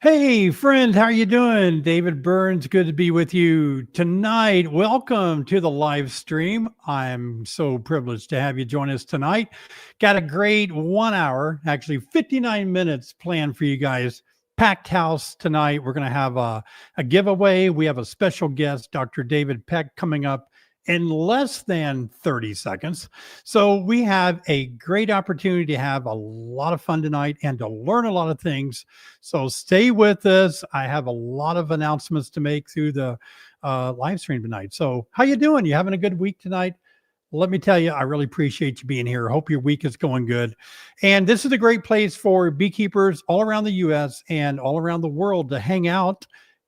Hey, friend, how are you doing? David Burns, good to be with you tonight. Welcome to the live stream. I'm so privileged to have you join us tonight. Got a great 1 hour, actually 59 minutes planned for you guys. Packed house tonight. We're going to have a giveaway. We have a special guest, Dr. David Peck, coming up in less than 30 seconds. So we have a great opportunity to have a lot of fun tonight and to learn a lot of things. So stay with us. I have a lot of announcements to make through the live stream tonight. So how you doing? You having a good week tonight? Let me tell you, I really appreciate you being here. Hope your week is going good. And this is a great place for beekeepers all around the U.S. and all around the world to hang out.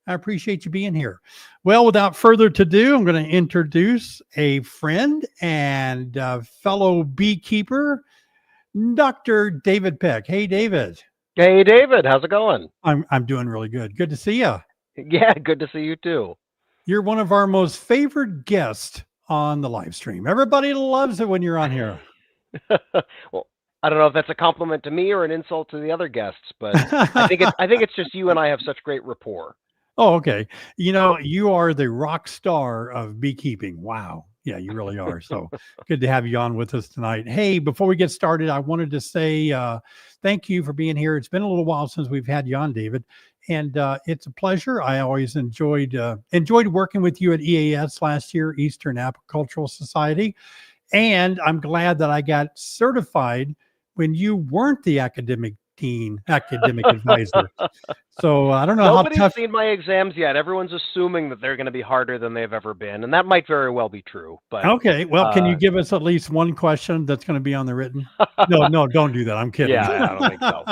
I appreciate you being here. Well, without further ado, I'm going to introduce a friend and fellow beekeeper, Dr. David Peck. Hey, David. Hey, David. How's it going? I'm doing really good. Good to see you. Yeah, good to see you too. You're one of our most favorite guests on the live stream. Everybody loves it when you're on here. Well, I don't know if that's a compliment to me or an insult to the other guests, but I think it's just you and I have such great rapport. Oh, okay. You know, you are the rock star of beekeeping. Wow. Yeah, you really are. So good to have you on with us tonight. Hey, before we get started, I wanted to say thank you for being here. It's been a little while since we've had you on, David, and it's a pleasure. I always enjoyed working with you at EAS last year, Eastern Apicultural Society, and I'm glad that I got certified when you weren't the academic advisor. So I don't know Nobody's how tough. seen my exams yet. Everyone's assuming that they're going to be harder than they've ever been, and that might very well be true. But okay, well, can you give us at least one question that's going to be on the written? No, don't do that. I'm kidding. Yeah, I don't think so.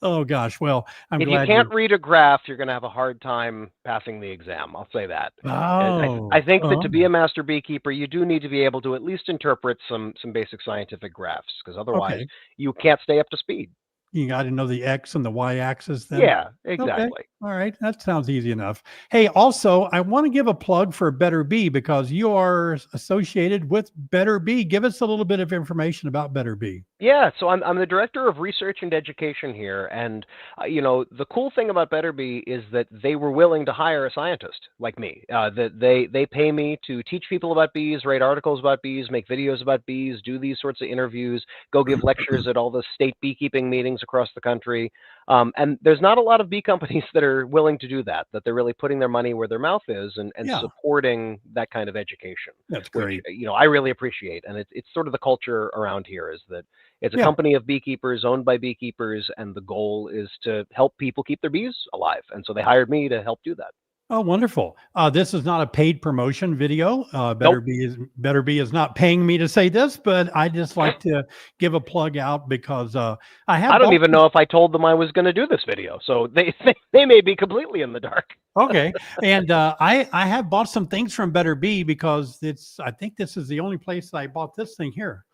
Oh gosh, well, I'm if glad you can't read a graph, you're going to have a hard time passing the exam. I'll say that. I think that to be a master beekeeper, you do need to be able to at least interpret some basic scientific graphs, because otherwise you can't stay up to speed. You got to know the X and the Y axis then? Yeah, exactly. Okay. All right. That sounds easy enough. Hey, also, I want to give a plug for Better Bee because you are associated with Better Bee. Give us a little bit of information about Better Bee. Yeah, so I'm the director of research and education here, and the cool thing about Better Bee is that they were willing to hire a scientist like me. That they pay me to teach people about bees, write articles about bees, make videos about bees, do these sorts of interviews, go give lectures at all the state beekeeping meetings across the country. And there's not a lot of bee companies that are willing to do that they're really putting their money where their mouth is and supporting that kind of education. That's great. Which, I really appreciate. And it's sort of the culture around here is that it's a company of beekeepers owned by beekeepers, and the goal is to help people keep their bees alive. And so they hired me to help do that. Oh, wonderful. This is not a paid promotion video. Better Bee is not paying me to say this, but I just like to give a plug out because I don't even know if I told them I was going to do this video. So they may be completely in the dark. Okay. And I have bought some things from Better Bee because I think this is the only place that I bought this thing here.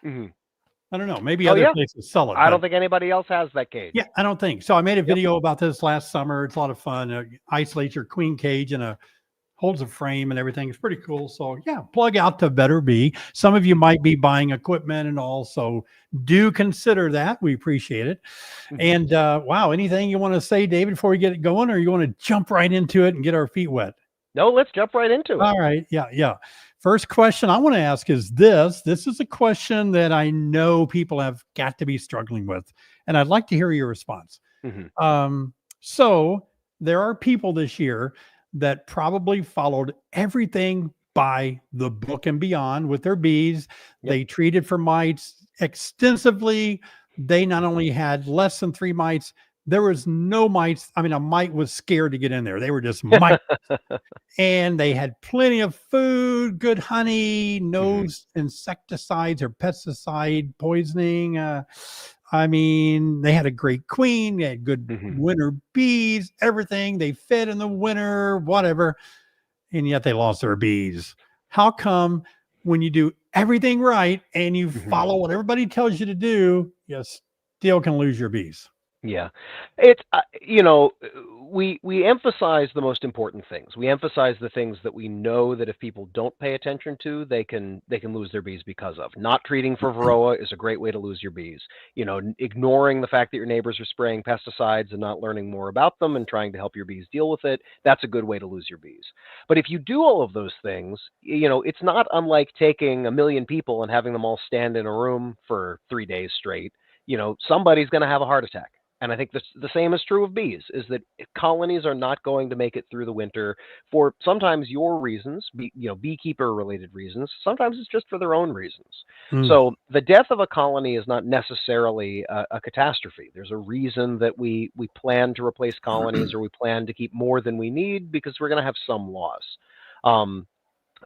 Mm-hmm. I don't know. Maybe other places sell it. I don't think anybody else has that cage. Yeah, I don't think so. I made a video about this last summer. It's a lot of fun. Isolate your queen cage and holds a frame and everything. It's pretty cool. So yeah, plug out to Better Bee. Some of you might be buying equipment and all, so do consider that. We appreciate it. And wow, anything you want to say, David, before we get it going, or you want to jump right into it and get our feet wet? No, let's jump right into it. All right. Yeah. First question I want to ask is this. This is a question that I know people have got to be struggling with, and I'd like to hear your response. So there are people this year that probably followed everything by the book and beyond with their bees. They treated for mites extensively. They not only had less than 3 mites, there was no mites. I mean, a mite was scared to get in there. They were just mites. And they had plenty of food, good honey, no insecticides or pesticide poisoning. I mean, they had a great queen. They had good winter bees, everything. They fed in the winter, whatever. And yet they lost their bees. How come when you do everything right and you follow what everybody tells you to do, you still can lose your bees? Yeah, it's we emphasize the most important things. We emphasize the things that we know that if people don't pay attention to, they can lose their bees because of. Not treating for varroa is a great way to lose your bees. You know, ignoring the fact that your neighbors are spraying pesticides and not learning more about them and trying to help your bees deal with it, that's a good way to lose your bees. But if you do all of those things, you know, it's not unlike taking 1 million people and having them all stand in a room for 3 days straight. You know, somebody's going to have a heart attack. And I think the same is true of bees, is that colonies are not going to make it through the winter for sometimes your reasons, beekeeper-related reasons. Sometimes it's just for their own reasons. So the death of a colony is not necessarily a catastrophe. There's a reason that we plan to replace colonies or we plan to keep more than we need because we're going to have some loss.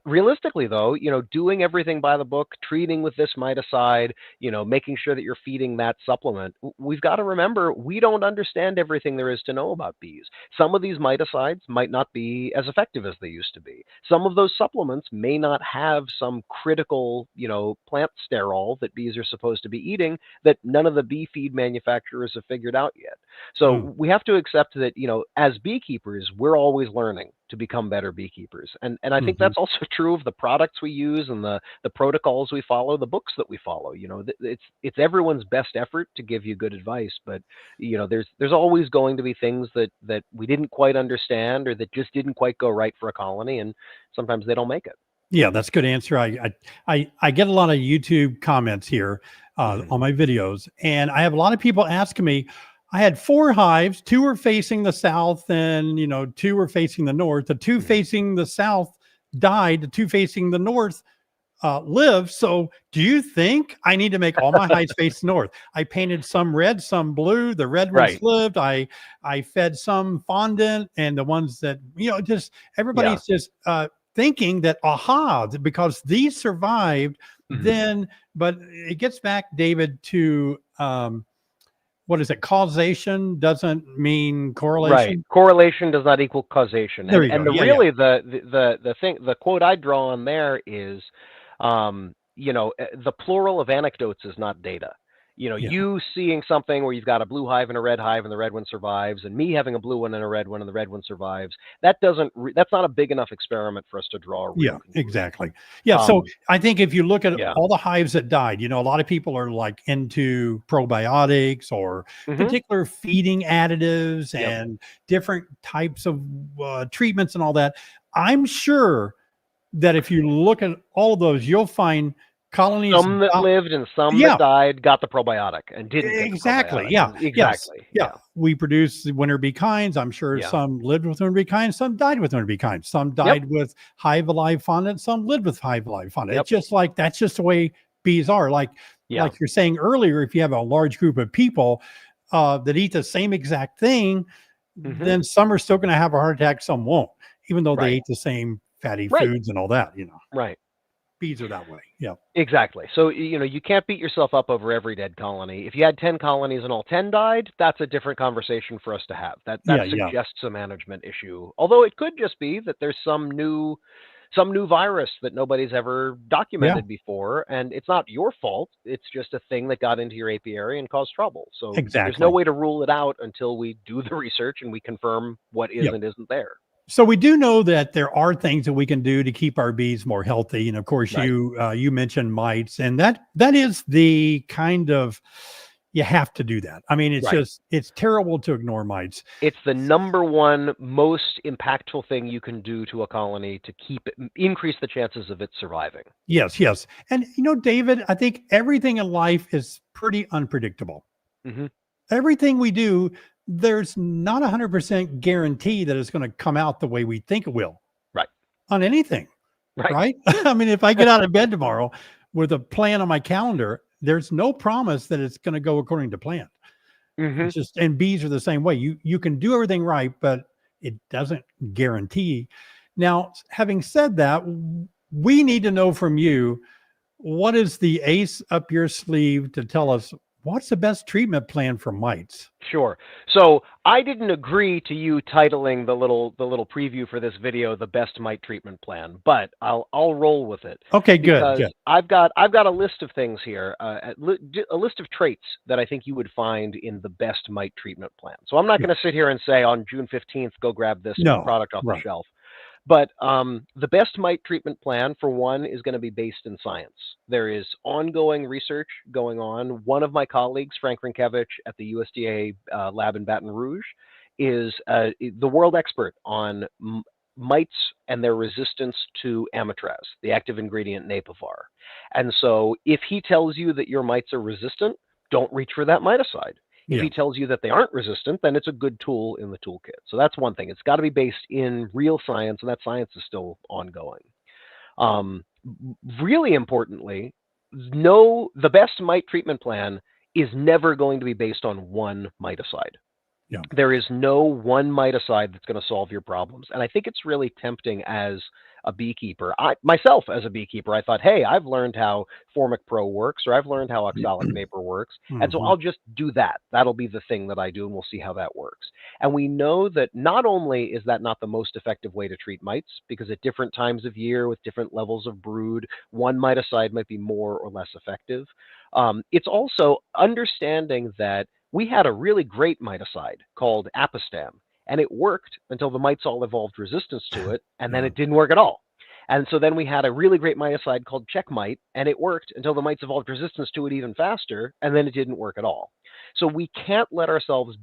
Realistically, though, you know, doing everything by the book, treating with this miticide, you know, making sure that you're feeding that supplement, we've got to remember we don't understand everything there is to know about bees. Some of these miticides might not be as effective as they used to be. Some of those supplements may not have some critical, you know, plant sterol that bees are supposed to be eating that none of the bee feed manufacturers have figured out yet. So we have to accept that, you know, as beekeepers, we're always learning to become better beekeepers. And I think that's also true of the products we use and the protocols we follow, the books that we follow. You know, it's everyone's best effort to give you good advice, but you know, there's always going to be things that we didn't quite understand or that just didn't quite go right for a colony, and sometimes they don't make it. Yeah, that's a good answer. I get a lot of YouTube comments here on my videos, and I have a lot of people asking me, I had 4 hives, 2 were facing the south and, you know, 2 were facing the north. The 2 facing the south died. The 2 facing the north live. So do you think I need to make all my hives face north? I painted some red, some blue. The red ones lived. I fed some fondant, and the ones that, you know, just everybody's just thinking that, because these survived, then, but it gets back, David, to what is it? Causation doesn't mean correlation. Right. Correlation does not equal causation. There you go. The thing, the quote I draw on there is, you know, the plural of anecdotes is not data. You know, you seeing something where you've got a blue hive and a red hive and the red one survives, and me having a blue one and a red one and the red one survives, that's not a big enough experiment for us to draw a real conclusion. Exactly. So I think if you look at all the hives that died, you know, a lot of people are like into probiotics or particular feeding additives and different types of treatments and all that. I'm sure that if you look at all of those, you'll find colonies, some that lived and some that died got the probiotic and didn't get the probiotic. We produce winter bee kinds. I'm sure some lived with winter bee kinds, some died with winter bee kinds, some died with Hive Alive fondant, some lived with Hive Alive fondant. It's just like, that's just the way bees are. Like you're saying earlier, if you have a large group of people that eat the same exact thing, then some are still going to have a heart attack, some won't, even though they ate the same fatty foods and all that, you know. Bees are that way. Exactly. So, you know, you can't beat yourself up over every dead colony. If you had 10 colonies and all 10 died, that's a different conversation for us to have. That suggests a management issue. Although it could just be that there's some new virus that nobody's ever documented before, and it's not your fault. It's just a thing that got into your apiary and caused trouble. So there's no way to rule it out until we do the research and we confirm what is and isn't there. So we do know that there are things that we can do to keep our bees more healthy. And of course, you mentioned mites, and that is the kind of, you have to do that. I mean, it's it's terrible to ignore mites. It's the number one most impactful thing you can do to a colony to increase the chances of it surviving. Yes. And you know, David, I think everything in life is pretty unpredictable. Everything we do, there's not 100% guarantee that it's going to come out the way we think it will. On anything. Right. I mean, if I get out of bed tomorrow with a plan on my calendar, there's no promise that it's going to go according to plan. It's just, and bees are the same way. You can do everything right, but it doesn't guarantee. Now, having said that, we need to know from you, what is the ace up your sleeve to tell us what's the best treatment plan for mites? Sure. So I didn't agree to you titling the little preview for this video "The Best Mite Treatment Plan," but I'll roll with it. Okay, good. Because I've got a list of things here, a list of traits that I think you would find in the best mite treatment plan. So I'm not going to sit here and say on June 15th, go grab this product off the shelf. But the best mite treatment plan, for one, is going to be based in science. There is ongoing research going on. One of my colleagues, Frank Rinkevich at the USDA lab in Baton Rouge, is the world expert on mites and their resistance to amitraz, the active ingredient in Apivar. And so if he tells you that your mites are resistant, don't reach for that miticide. If he tells you that they aren't resistant, then it's a good tool in the toolkit. So that's one thing. It's got to be based in real science, and that science is still ongoing. Really importantly, the best mite treatment plan is never going to be based on one miticide. Yeah. There is no one miticide that's going to solve your problems. And I think it's really tempting as a beekeeper. Myself as a beekeeper, I thought, hey, I've learned how Formic Pro works, or I've learned how oxalic vapor works. And so I'll just do that. That'll be the thing that I do, and we'll see how that works. And we know that not only is that not the most effective way to treat mites, because at different times of year with different levels of brood, one miticide might be more or less effective. It's also understanding that we had a really great miticide called Apistam, and it worked until the mites all evolved resistance to it, and then it didn't work at all. And so then we had a really great miticide called Checkmite, and it worked until the mites evolved resistance to it even faster, and then it didn't work at all. So we can't let ourselves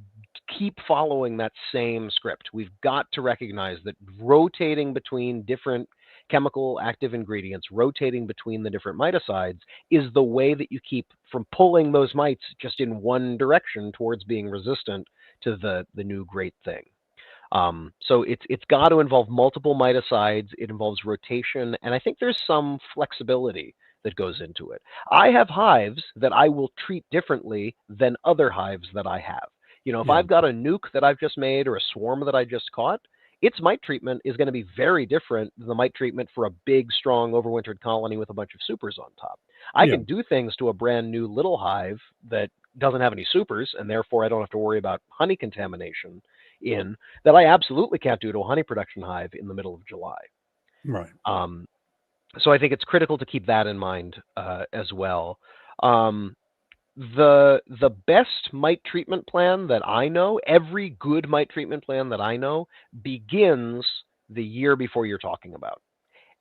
keep following that same script. We've got to recognize that rotating between different chemical active ingredients, rotating between the different miticides, is the way that you keep from pulling those mites just in one direction towards being resistant to the new great thing. So it's got to involve multiple miticides. It involves rotation, and I think there's some flexibility that goes into it. I have hives that I will treat differently than other hives that I have. You know, if I've got a nuke that I've just made or a swarm that I just caught, its mite treatment is going to be very different than the mite treatment for a big, strong, overwintered colony with a bunch of supers on top. I can do things to a brand new little hive that doesn't have any supers, and therefore I don't have to worry about honey contamination that I absolutely can't do to a honey production hive in the middle of July. Right. So I think it's critical to keep that in mind as well. The best mite treatment plan that I know, every good mite treatment plan that I know, begins the year before you're talking about.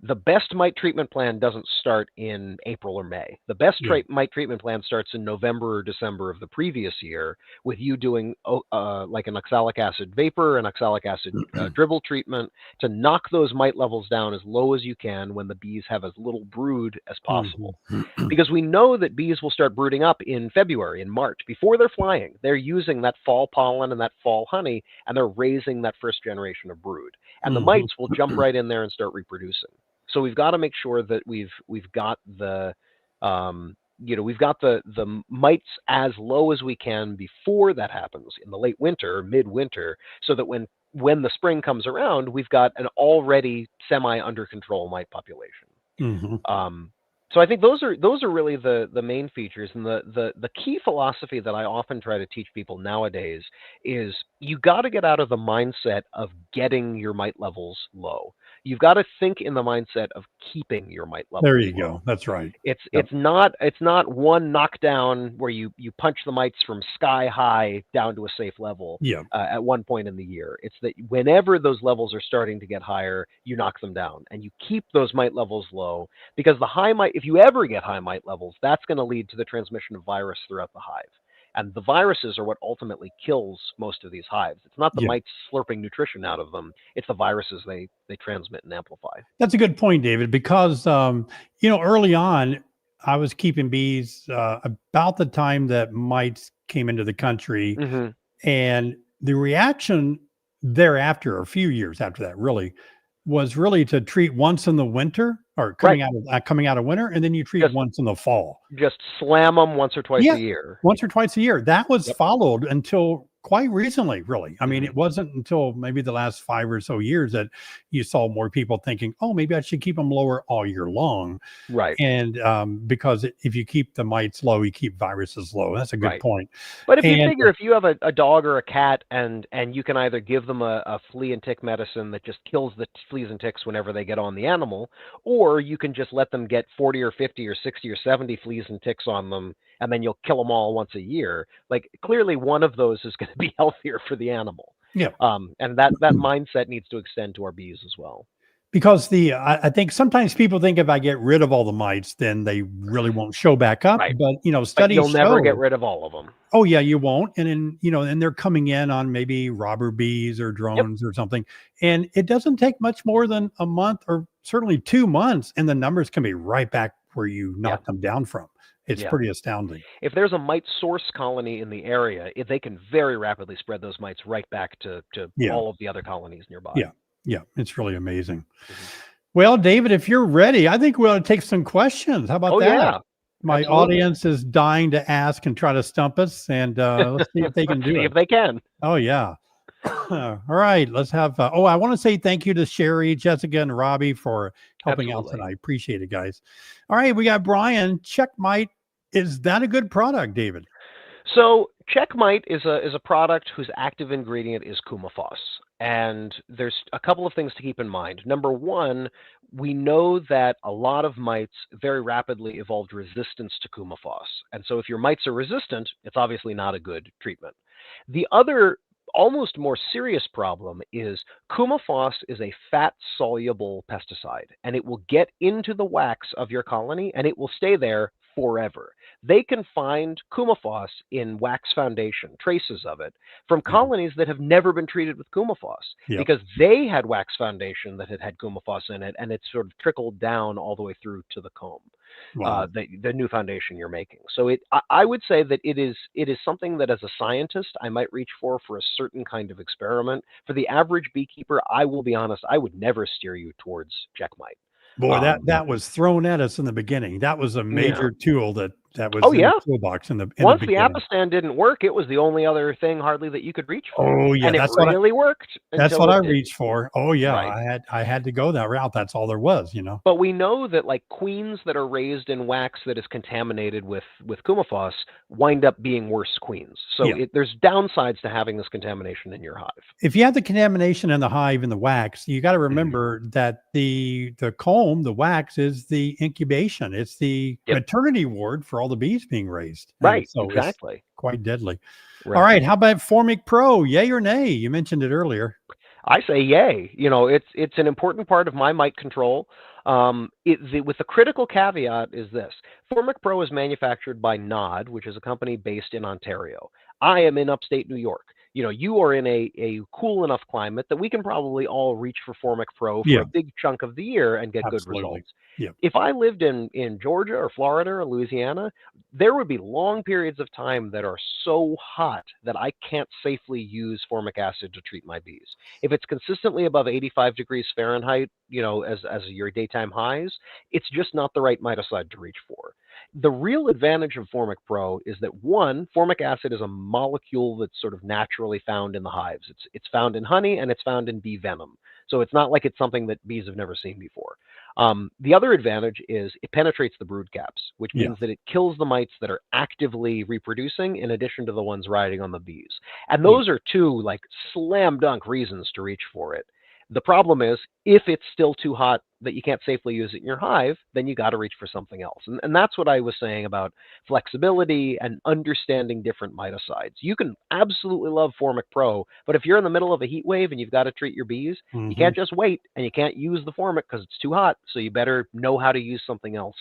The best mite treatment plan doesn't start in April or May. The best mite treatment plan starts in November or December of the previous year, with you doing like an oxalic acid vapor, an oxalic acid dribble treatment to knock those mite levels down as low as you can when the bees have as little brood as possible. Because we know that bees will start brooding up in February and March. Before they're flying, they're using that fall pollen and that fall honey, and they're raising that first generation of brood. And the mites will jump right in there and start reproducing. So we've got to make sure that we've got the we've got the mites as low as we can before that happens in the late winter or midwinter, so that when the spring comes around, we've got an already semi under control mite population. So I think those are really the main features, and the key philosophy that I often try to teach people nowadays is you got to get out of the mindset of getting your mite levels low. You've got to think in the mindset of keeping your mite levels. There you go. That's right. It's not one knockdown where you punch the mites from sky high down to a safe level at one point in the year. It's that whenever those levels are starting to get higher, you knock them down and you keep those mite levels low, because the high mite, if you ever get high mite levels, that's going to lead to the transmission of virus throughout the hive. And the viruses are what ultimately kills most of these hives. It's not the mites slurping nutrition out of them. It's the viruses they transmit and amplify. That's a good point, David, because, early on, I was keeping bees about the time that mites came into the country. And the reaction thereafter, a few years after that, really, was really to treat once in the winter, or coming out of winter, and then you treat once in the fall. Just slam them once or twice a year. Once or twice a year. That was followed until quite recently, really. I mean, it wasn't until maybe the last 5 or so years that you saw more people thinking, oh, maybe I should keep them lower all year long. Right. And because if you keep the mites low, you keep viruses low. That's a good Right. point. But if you And figure, if you have a dog or a cat and you can either give them a flea and tick medicine that just kills the fleas and ticks whenever they get on the animal, or you can just let them get 40 or 50 or 60 or 70 fleas and ticks on them, and then you'll kill them all once a year. Like, clearly one of those is going to be healthier for the animal. yeah, And that mindset needs to extend to our bees as well. because I think sometimes people think if I get rid of all the mites, then they really won't show back up. Right. But But studies you'll never get show, rid of all of them. oh yeah, you won't. And then and they're coming in on maybe robber bees or Yep. drones or something, and it doesn't take much more than a month or certainly 2 months, and the numbers can be right back where you Yeah. knocked them down from. It's Yeah. pretty astounding. If there's a mite source colony in the area, they can very rapidly spread those mites right back to Yeah, all of the other colonies nearby. yeah, yeah. It's really amazing. Mhm. Well, David, if you're ready, I think we ought to take some questions. How about Oh, that? yeah. My Absolutely. audience is dying to ask and try to stump us, and let's see if they can Let's do see it. if they can. Oh yeah. All right, let's have. I want to say thank you to Sherry, Jessica, and Robbie for helping out Absolutely. tonight. Appreciate it, guys. All right, we got Brian. Checkmate. Is that a good product, David? So Checkmite is a product whose active ingredient is coumaphos. And there's a couple of things to keep in mind. Number one, we know that a lot of mites very rapidly evolved resistance to coumaphos. And so if your mites are resistant, it's obviously not a good treatment. The other almost more serious problem is coumaphos is a fat-soluble pesticide, and it will get into the wax of your colony, and it will stay there forever. They can find coumaphos in wax foundation, traces of it, from colonies that have never been treated with coumaphos Yep. because they had wax foundation that had coumaphos in it, and it sort of trickled down all the way through to the comb. Wow. The new foundation you're making. So I would say that it is something that as a scientist I might reach for a certain kind of experiment. For the average beekeeper, I will be honest, I would never steer you towards Checkmite. Boy, that was thrown at us in the beginning. That was a Yeah. major tool that was Oh in yeah. the toolbox in the Once the beginning. Apistan didn't work, it was the only other thing hardly that you could reach for. Oh yeah, And it that's what really worked that's until what it I didn't. reached for. Oh yeah, Right. I had to go that route. That's all there was, you know. But we know that like queens that are raised in wax that is contaminated with coumaphos wind up being worse queens. So Yeah. there's downsides to having this contamination in your hive. If you have the contamination in the hive and the wax, you got to remember that the comb, the wax is the incubation. It's the Yep. maternity ward for all the bees being raised. And Right. so Exactly. it's quite deadly. Right. All right. How about Formic Pro? Yay or nay? You mentioned it earlier. I say yay. You know, it's an important part of my mite control. With the critical caveat is this: Formic Pro is manufactured by Nod, which is a company based in Ontario. I am in upstate New York. You know, you are in a cool enough climate that we can probably all reach for Formic Pro for Yeah. a big chunk of the year and get Absolutely. good results. Yeah. If I lived in Georgia or Florida or Louisiana, there would be long periods of time that are so hot that I can't safely use formic acid to treat my bees. If it's consistently above 85 degrees Fahrenheit, you know, as your daytime highs, it's just not the right miticide to reach for. The real advantage of Formic Pro is that one, formic acid is a molecule that's sort of naturally found in the hives. It's found in honey and it's found in bee venom. So it's not like it's something that bees have never seen before. The other advantage is it penetrates the brood caps, which Yeah. means that it kills the mites that are actively reproducing in addition to the ones riding on the bees. And those are two like slam dunk reasons to reach for it. The problem is if it's still too hot that you can't safely use it in your hive, then you got to reach for something else. And that's what I was saying about flexibility and understanding different miticides. You can absolutely love Formic Pro, but if you're in the middle of a heat wave and you've got to treat your bees, you can't just wait and you can't use the Formic because it's too hot. So you better know how to use something else.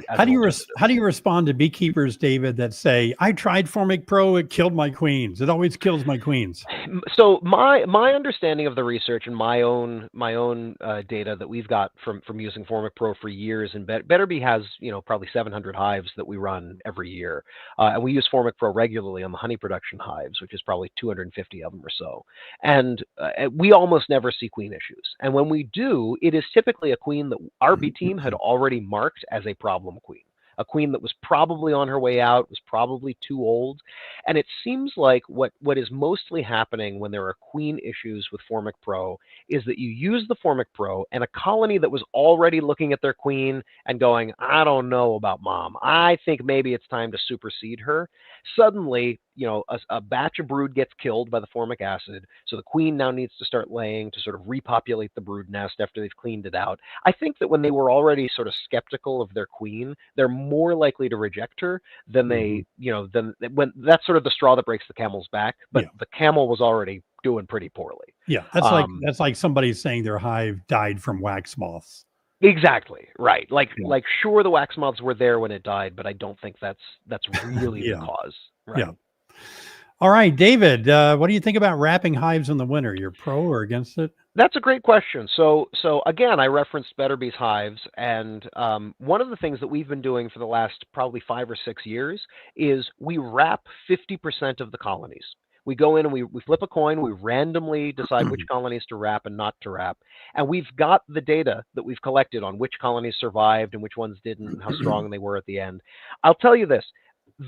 How do you respond to beekeepers, David, that say, I tried Formic Pro, it killed my queens. It always kills my queens. So my understanding of the research and my own data that we've got from using Formic Pro for years, and Better Bee has probably 700 hives that we run every year, and we use Formic Pro regularly on the honey production hives, which is probably 250 of them or so, and we almost never see queen issues. And when we do, it is typically a queen that our bee team had already marked as a problem queen. a queen that was probably on her way out, was probably too old. And it seems like what is mostly happening when there are queen issues with Formic Pro is that you use the Formic Pro, and a colony that was already looking at their queen and going, I don't know about mom, I think maybe it's time to supersede her. Suddenly, a batch of brood gets killed by the formic acid, so the queen now needs to start laying to sort of repopulate the brood nest after they've cleaned it out. I think that when they were already sort of skeptical of their queen, they're more likely to reject her than they, than when that's sort of the straw that breaks the camel's back. But the camel was already doing pretty poorly. Yeah, that's like somebody saying their hive died from wax moths. Exactly, right. Like sure, the wax moths were there when it died, but I don't think that's really the cause. Right. Yeah. All right, David, what do you think about wrapping hives in the winter? You're pro or against it? That's a great question. So again, I referenced Better Bees hives, and one of the things that we've been doing for the last probably 5 or 6 years is we wrap 50% of the colonies. We go in and we flip a coin. We randomly decide which colonies to wrap and not to wrap. And we've got the data that we've collected on which colonies survived and which ones didn't, and how strong they were at the end. I'll tell you this.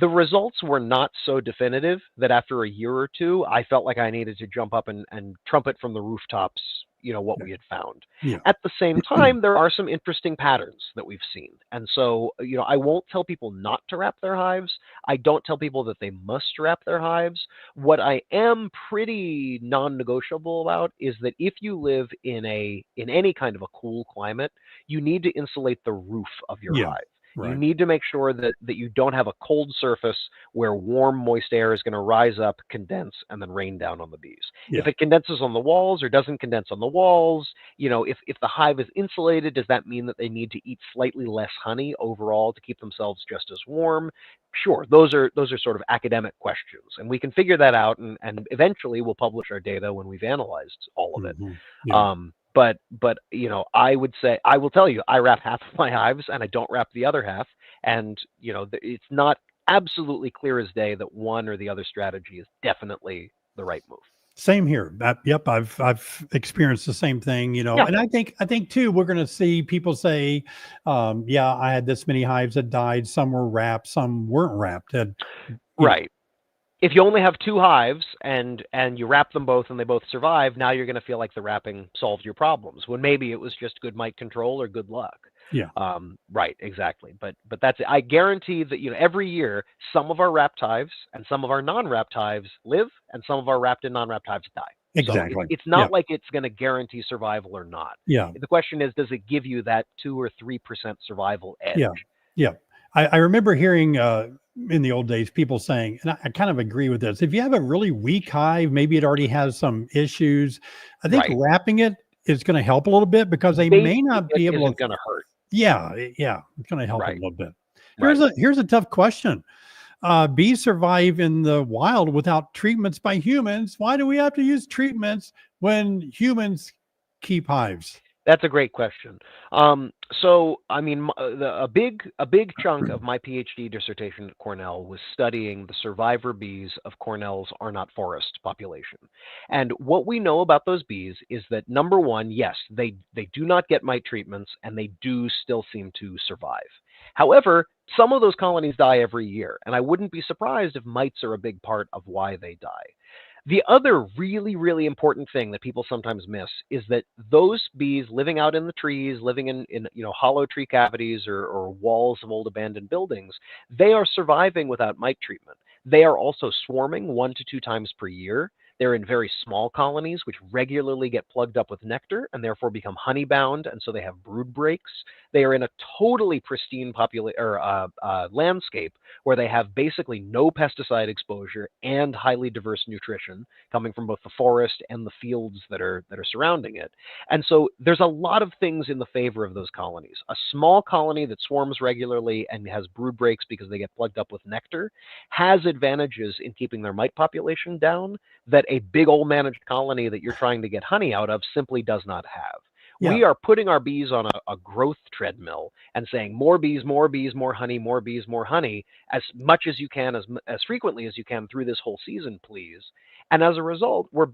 The results were not so definitive that after a year or two, I felt like I needed to jump up and trumpet from the rooftops, what we had found. Yeah. At the same time, there are some interesting patterns that we've seen. And so, I won't tell people not to wrap their hives. I don't tell people that they must wrap their hives. What I am pretty non-negotiable about is that if you live in any kind of a cool climate, you need to insulate the roof of your hive. Right. You need to make sure that you don't have a cold surface where warm, moist air is going to rise up, condense, and then rain down on the bees. Yeah. If it condenses on the walls or doesn't condense on the walls, if the hive is insulated, does that mean that they need to eat slightly less honey overall to keep themselves just as warm? Sure, those are sort of academic questions, and we can figure that out, and eventually we'll publish our data when we've analyzed all of it. Yeah. But I will tell you, I wrap half of my hives and I don't wrap the other half. And, it's not absolutely clear as day that one or the other strategy is definitely the right move. Same here. Yep. I've experienced the same thing, Yeah. And I think too, we're going to see people say, I had this many hives that died. Some were wrapped, some weren't wrapped. Right. If you only have 2 hives and you wrap them both and they both survive, now you're going to feel like the wrapping solved your problems, when maybe it was just good mite control or good luck. Yeah. Right. Exactly. But that's it. I guarantee that every year some of our wrapped hives and some of our non-wrapped hives live, and some of our wrapped and non-wrapped hives die. Exactly. So it's not like it's going to guarantee survival or not. Yeah. The question is, does it give you that 2 or 3% survival edge? Yeah. Yeah. I remember hearing in the old days people saying, and I kind of agree with this, if you have a really weak hive, maybe it already has some issues, I think wrapping it is going to help a little bit, because they may not be able to. It's going to hurt. Yeah, it's going to help a little bit. Here's a tough question. Bees survive in the wild without treatments by humans. Why do we have to use treatments when humans keep hives? That's a great question. So, I mean, a big chunk of my PhD dissertation at Cornell was studying the survivor bees of Cornell's Arnott Forest population. And what we know about those bees is that, number one, yes, they do not get mite treatments, and they do still seem to survive. However, some of those colonies die every year, and I wouldn't be surprised if mites are a big part of why they die. The other really, really important thing that people sometimes miss is that those bees living out in the trees, living in hollow tree cavities or walls of old abandoned buildings, they are surviving without mite treatment. They are also swarming 1 to 2 times per year. They're in very small colonies, which regularly get plugged up with nectar and therefore become honey-bound, and so they have brood breaks. They are in a totally pristine landscape where they have basically no pesticide exposure and highly diverse nutrition coming from both the forest and the fields that are surrounding it. And so there's a lot of things in the favor of those colonies. A small colony that swarms regularly and has brood breaks because they get plugged up with nectar has advantages in keeping their mite population down that a big old managed colony that you're trying to get honey out of simply does not have. Yeah. We are putting our bees on a growth treadmill and saying more bees, more honey, more bees, more honey, as much as you can, as frequently as you can through this whole season, please. And as a result, we're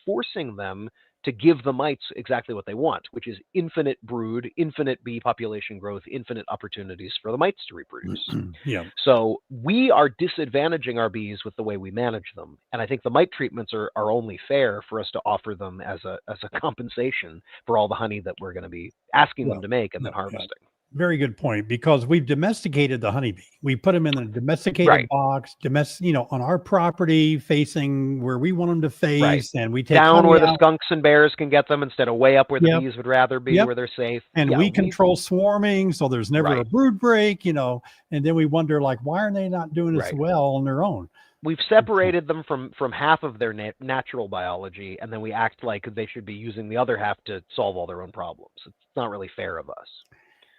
forcing them to give the mites exactly what they want, which is infinite brood, infinite bee population growth, infinite opportunities for the mites to reproduce. Yeah. So we are disadvantaging our bees with the way we manage them. And I think the mite treatments are only fair for us to offer them as a compensation for all the honey that we're going to be asking them to make and then harvesting. Very good point, because we've domesticated the honeybee. We put them in a domesticated Right. box, on our property, facing where we want them to face, and we take down honey where the out. skunks and bears can get them instead of way up where the Yep. bees would rather be, Yep. where they're safe. And Yeah, we control swarming, so there's never a Right. brood break, and then we wonder, like, why are they not doing this Right. well on their own? We've separated them from half of their natural biology, and then we act like they should be using the other half to solve all their own problems. It's not really fair of us.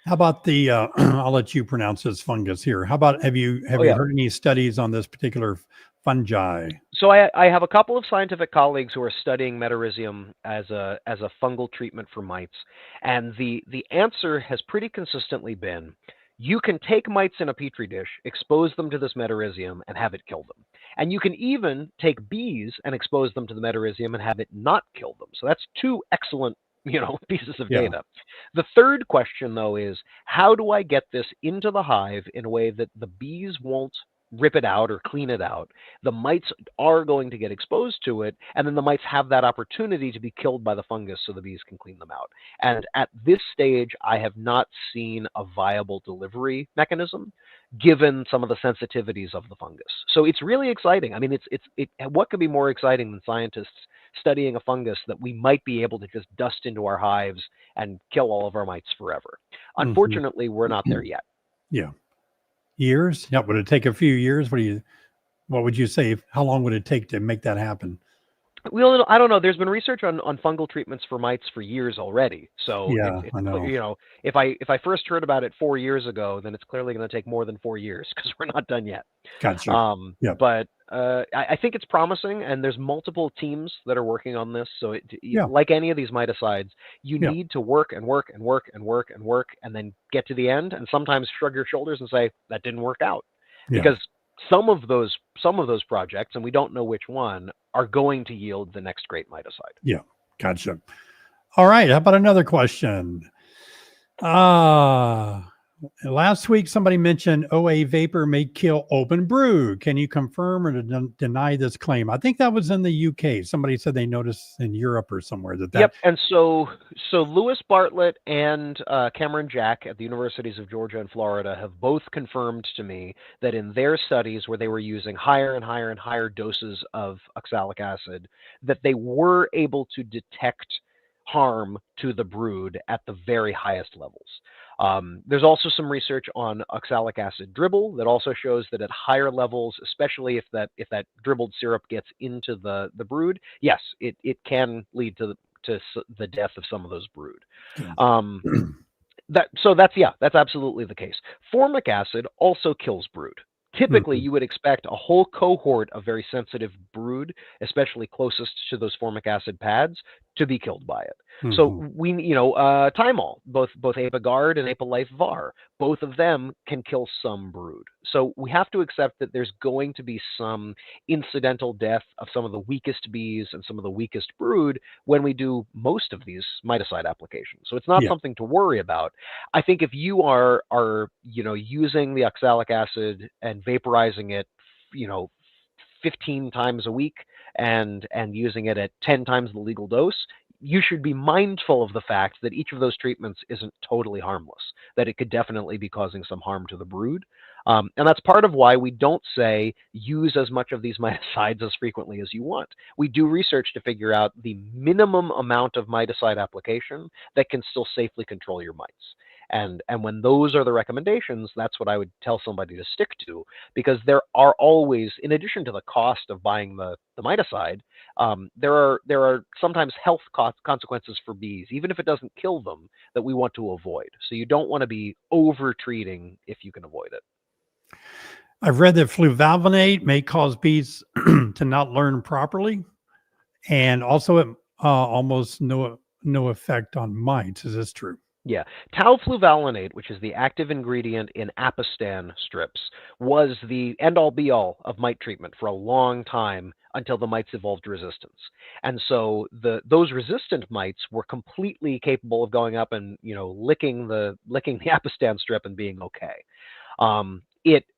How about the I'll let you pronounce this fungus here. How about, have you heard any studies on this particular fungi? So I have a couple of scientific colleagues who are studying Metarhizium as a fungal treatment for mites, and the answer has pretty consistently been, you can take mites in a petri dish, expose them to this Metarhizium, and have it kill them. And you can even take bees and expose them to the Metarhizium and have it not kill them. So that's two excellent pieces of data. The third question, though, is how do I get this into the hive in a way that the bees won't rip it out or clean it out? The mites are going to get exposed to it, and then the mites have that opportunity to be killed by the fungus so the bees can clean them out. And at this stage, I have not seen a viable delivery mechanism given some of the sensitivities of the fungus. So it's really exciting. I mean, what could be more exciting than scientists studying a fungus that we might be able to just dust into our hives and kill all of our mites forever? Unfortunately, we're not there yet. Yeah. Years? Yeah. Would it take a few years? What would you say? How long would it take to make that happen? Well, I don't know. There's been research on fungal treatments for mites for years already. So yeah, I know. If I first heard about it 4 years ago, then it's clearly going to take more than 4 years because we're not done yet. Gotcha. But I think it's promising, and there's multiple teams that are working on this. So like any of these miticides, you need to work and work and work and work and work, and then get to the end, and sometimes shrug your shoulders and say that didn't work out, because some of those projects, and we don't know which one, are going to yield the next great miticide. Yeah, gotcha. All right, how about another question? Last week somebody mentioned OA vapor may kill open brood. Can you confirm or deny this claim? I think that was in the UK. Somebody said they noticed in Europe or somewhere that. Yep, and so Lewis Bartlett and Cameron Jack at the universities of Georgia and Florida have both confirmed to me that in their studies where they were using higher and higher and higher doses of oxalic acid, that they were able to detect harm to the brood at the very highest levels. There's also some research on oxalic acid dribble that also shows that at higher levels, especially if that dribbled syrup gets into the brood, yes, it can lead to the death of some of those brood. That's absolutely the case. Formic acid also kills brood. Typically, you would expect a whole cohort of very sensitive brood, especially closest to those formic acid pads, to be killed by it. So thymol, both Apagard and Apalife var, both of them can kill some brood. So we have to accept that there's going to be some incidental death of some of the weakest bees and some of the weakest brood when we do most of these miticide applications. So it's not something to worry about. I think if you are using the oxalic acid and vaporizing it, 15 times a week and using it at 10 times the legal dose, you should be mindful of the fact that each of those treatments isn't totally harmless, that it could definitely be causing some harm to the brood. And that's part of why we don't say use as much of these miticides as frequently as you want. We do research to figure out the minimum amount of miticide application that can still safely control your mites. And when those are the recommendations, that's what I would tell somebody to stick to, because there are always, in addition to the cost of buying the miticide, there are sometimes health consequences for bees, even if it doesn't kill them, that we want to avoid. So you don't want to be over-treating if you can avoid it. I've read that fluvalvanate may cause bees to not learn properly, and also it almost no effect on mites. Is this true? Yeah, tau-fluvalinate, which is the active ingredient in Apistan strips, was the end-all be-all of mite treatment for a long time until the mites evolved resistance. And so those resistant mites were completely capable of going up and licking the Apistan strip and being okay.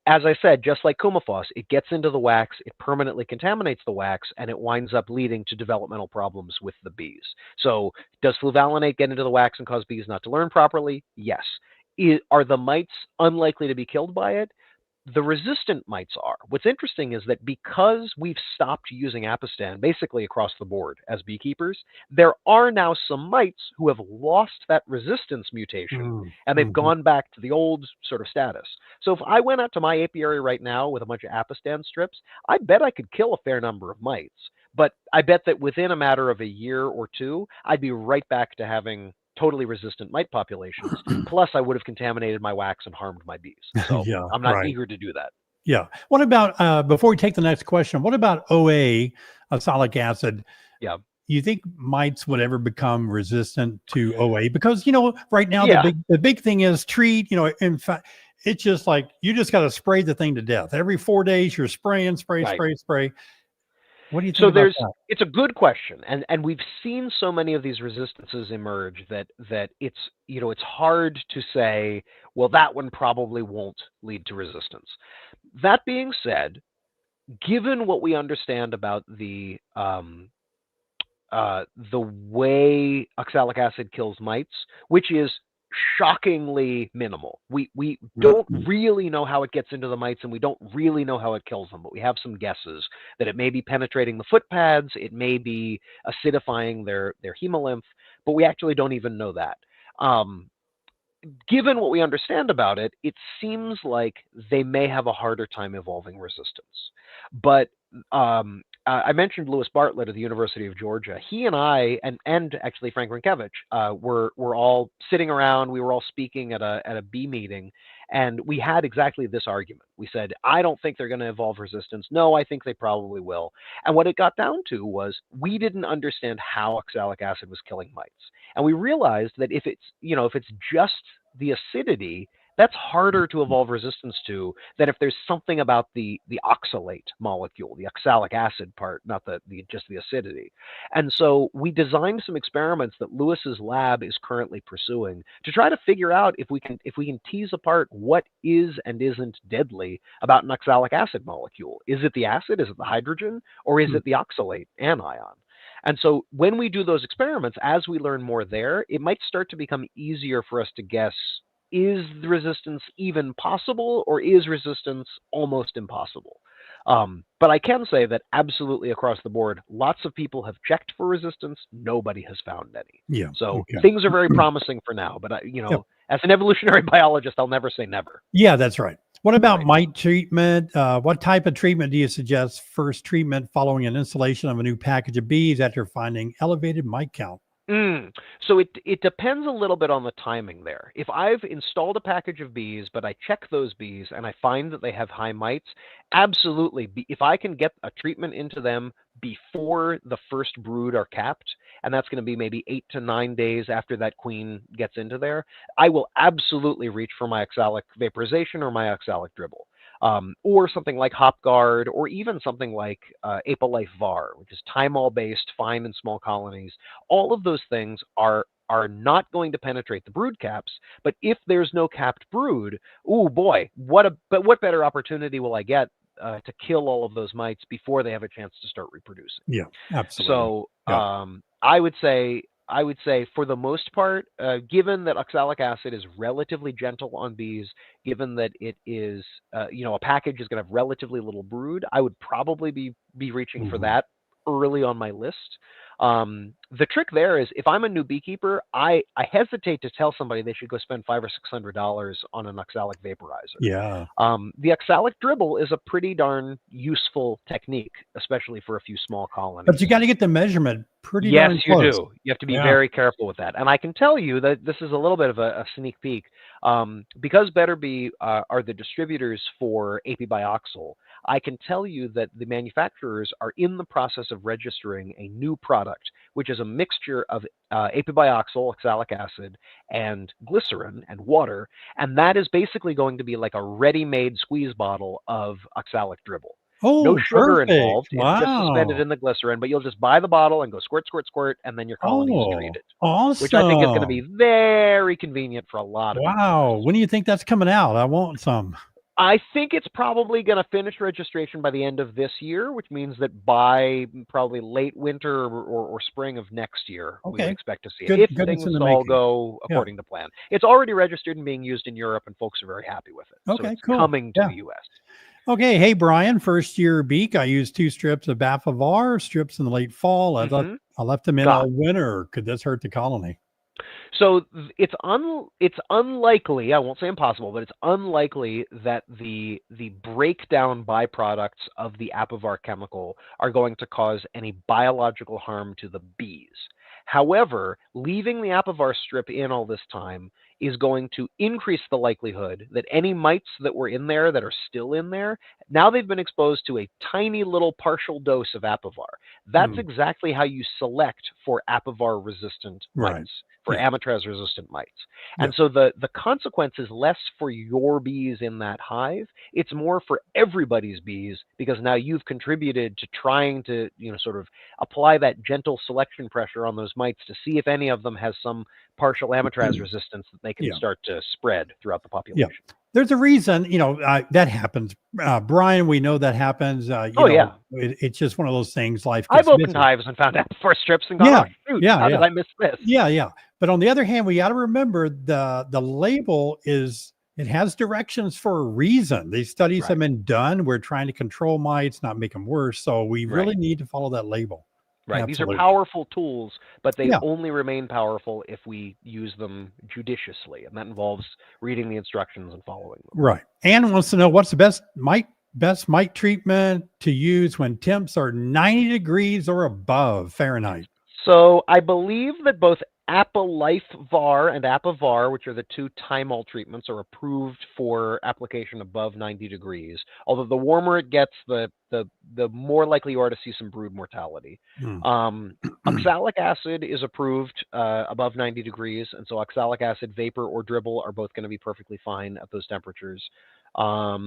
As I said, just like Coumaphos, it gets into the wax, it permanently contaminates the wax, and it winds up leading to developmental problems with the bees. So does fluvalinate get into the wax and cause bees not to learn properly? Yes. Are the mites unlikely to be killed by it? The resistant mites are. What's interesting is that because we've stopped using Apistan basically across the board as beekeepers, there are now some mites who have lost that resistance mutation and they've gone back to the old sort of status. So if I went out to my apiary right now with a bunch of Apistan strips, I bet I could kill a fair number of mites. But I bet that within a matter of a year or two, I'd be right back to having totally resistant mite populations. Plus, I would have contaminated my wax and harmed my bees. So Yeah, I'm not right. eager to do that. Yeah. What about, before we take the next question, what about OA, oxalic acid? Yeah. You think mites would ever become resistant to OA? Because, right now the big thing is treat, in fact, it's just like, you just got to spray the thing to death. Every 4 days you're spraying, spray. What do you think about that? It's a good question, and we've seen so many of these resistances emerge that it's it's hard to say, well, that one probably won't lead to resistance. That being said, given what we understand about the way oxalic acid kills mites, which is shockingly minimal. We don't really know how it gets into the mites, and we don't really know how it kills them, but we have some guesses that it may be penetrating the foot pads, it may be acidifying their hemolymph, but we actually don't even know that. Given what we understand about it, it seems like they may have a harder time evolving resistance. But I mentioned Lewis Bartlett of the University of Georgia. He and I, and actually Frank Rinkevich, were all sitting around. We were all speaking at a bee meeting, and we had exactly this argument. We said, I don't think they're going to evolve resistance. No, I think they probably will. And what it got down to was we didn't understand how oxalic acid was killing mites. And we realized that if it's just the acidity, that's harder to evolve resistance to than if there's something about the oxalate molecule, the oxalic acid part, not just the acidity. And so we designed some experiments that Lewis's lab is currently pursuing to try to figure out if we can tease apart what is and isn't deadly about an oxalic acid molecule. Is it the acid? Is it the hydrogen? Or is it the oxalate anion? And so when we do those experiments, as we learn more there, it might start to become easier for us to guess, is the resistance even possible, or is resistance almost impossible? But I can say that absolutely across the board, lots of people have checked for resistance. Nobody has found any. Yeah. So things are very promising for now. But, as an evolutionary biologist, I'll never say never. Yeah, that's right. What about mite treatment? What type of treatment do you suggest? First treatment following an installation of a new package of bees after finding elevated mite count? So it depends a little bit on the timing there. If I've installed a package of bees, but I check those bees and I find that they have high mites, absolutely. If I can get a treatment into them before the first brood are capped, and that's going to be maybe 8 to 9 days after that queen gets into there, I will absolutely reach for my oxalic vaporization or my oxalic dribble. Or something like HopGuard, or even something like Apolife VAR, which is thymol-based, fine and small colonies. All of those things are not going to penetrate the brood caps, but if there's no capped brood, oh boy, what better opportunity will I get to kill all of those mites before they have a chance to start reproducing? Yeah, absolutely. So I would say for the most part, given that oxalic acid is relatively gentle on bees, given that it is, a package is going to have relatively little brood, I would probably be reaching for that early on my list. The trick there is, if I'm a new beekeeper, I hesitate to tell somebody they should go spend $500 or $600 on an oxalic vaporizer. Yeah. The oxalic dribble is a pretty darn useful technique, especially for a few small colonies. But you got to get the measurement pretty darn close. Yes, you do. You have to be very careful with that. And I can tell you that this is a little bit of a sneak peek. Because Better Bee are the distributors for AP Bioxyl, I can tell you that the manufacturers are in the process of registering a new product, which is a mixture of apibioxyl, oxalic acid, and glycerin and water, and that is basically going to be like a ready-made squeeze bottle of oxalic dribble. No Oh, sugar perfect. involved. It's just suspended Wow. in the glycerin, but you'll just buy the bottle and go squirt, squirt, squirt, and then your colony is Oh, treated, which I think is going to be awesome. very convenient for a lot of beekeepers. Wow. When do you think that's coming out? I want some. I think it's probably going to finish registration by the end of this year, which means that by probably late winter or spring of next year, we would Okay. expect to see it, Good if goodness things in the all making. go Yeah. according to plan. It's already registered and being used in Europe, and folks are very happy with it. So Okay, it's cool. coming to Yeah. the U.S. Okay. Hey, Brian, first year beak. I used 2 strips of Bafavar strips in the late fall. I left them in Got all winter. Could this hurt the colony? So it's unlikely, I won't say impossible, but it's unlikely that the breakdown byproducts of the Apivar chemical are going to cause any biological harm to the bees. However, leaving the Apivar strip in all this time is going to increase the likelihood that any mites that were in there that are still in there, now they've been exposed to a tiny little partial dose of Apivar. That's exactly how you select for Apivar resistant Right. mites, for Yeah. Amitraz resistant mites. And Yep. so the consequence is less for your bees in that hive. It's more for everybody's bees, because now you've contributed to trying to, sort of apply that gentle selection pressure on those mites to see if any of them has some partial Amitraz resistance that they can Yeah. start to spread throughout the Yeah. population. There's a reason, that happens. Brian, we know that happens. Oh, yeah. It's just one of those things. Life I've gets opened busy. hives and found out for strips and gone, Yeah. oh, shoot, Yeah. how did Yeah. I miss this? Yeah. Yeah. But on the other hand, we got to remember the label it has directions for a reason. These studies have Right. been done. We're trying to control mites, not make them worse. So we really Right. need to follow that label. Right. These are Absolutely. powerful tools, but they Yeah. only remain powerful if we use them judiciously, and that involves reading the instructions and following them. Right. Ann wants to know what's the best mite treatment to use when temps are 90 degrees or above Fahrenheit. So I believe that both Apilife-var and Apivar, which are the 2 thymol treatments, are approved for application above 90 degrees. Although the warmer it gets, the more likely you are to see some brood mortality. Oxalic acid is approved above 90 degrees, and so oxalic acid vapor or dribble are both going to be perfectly fine at those temperatures. I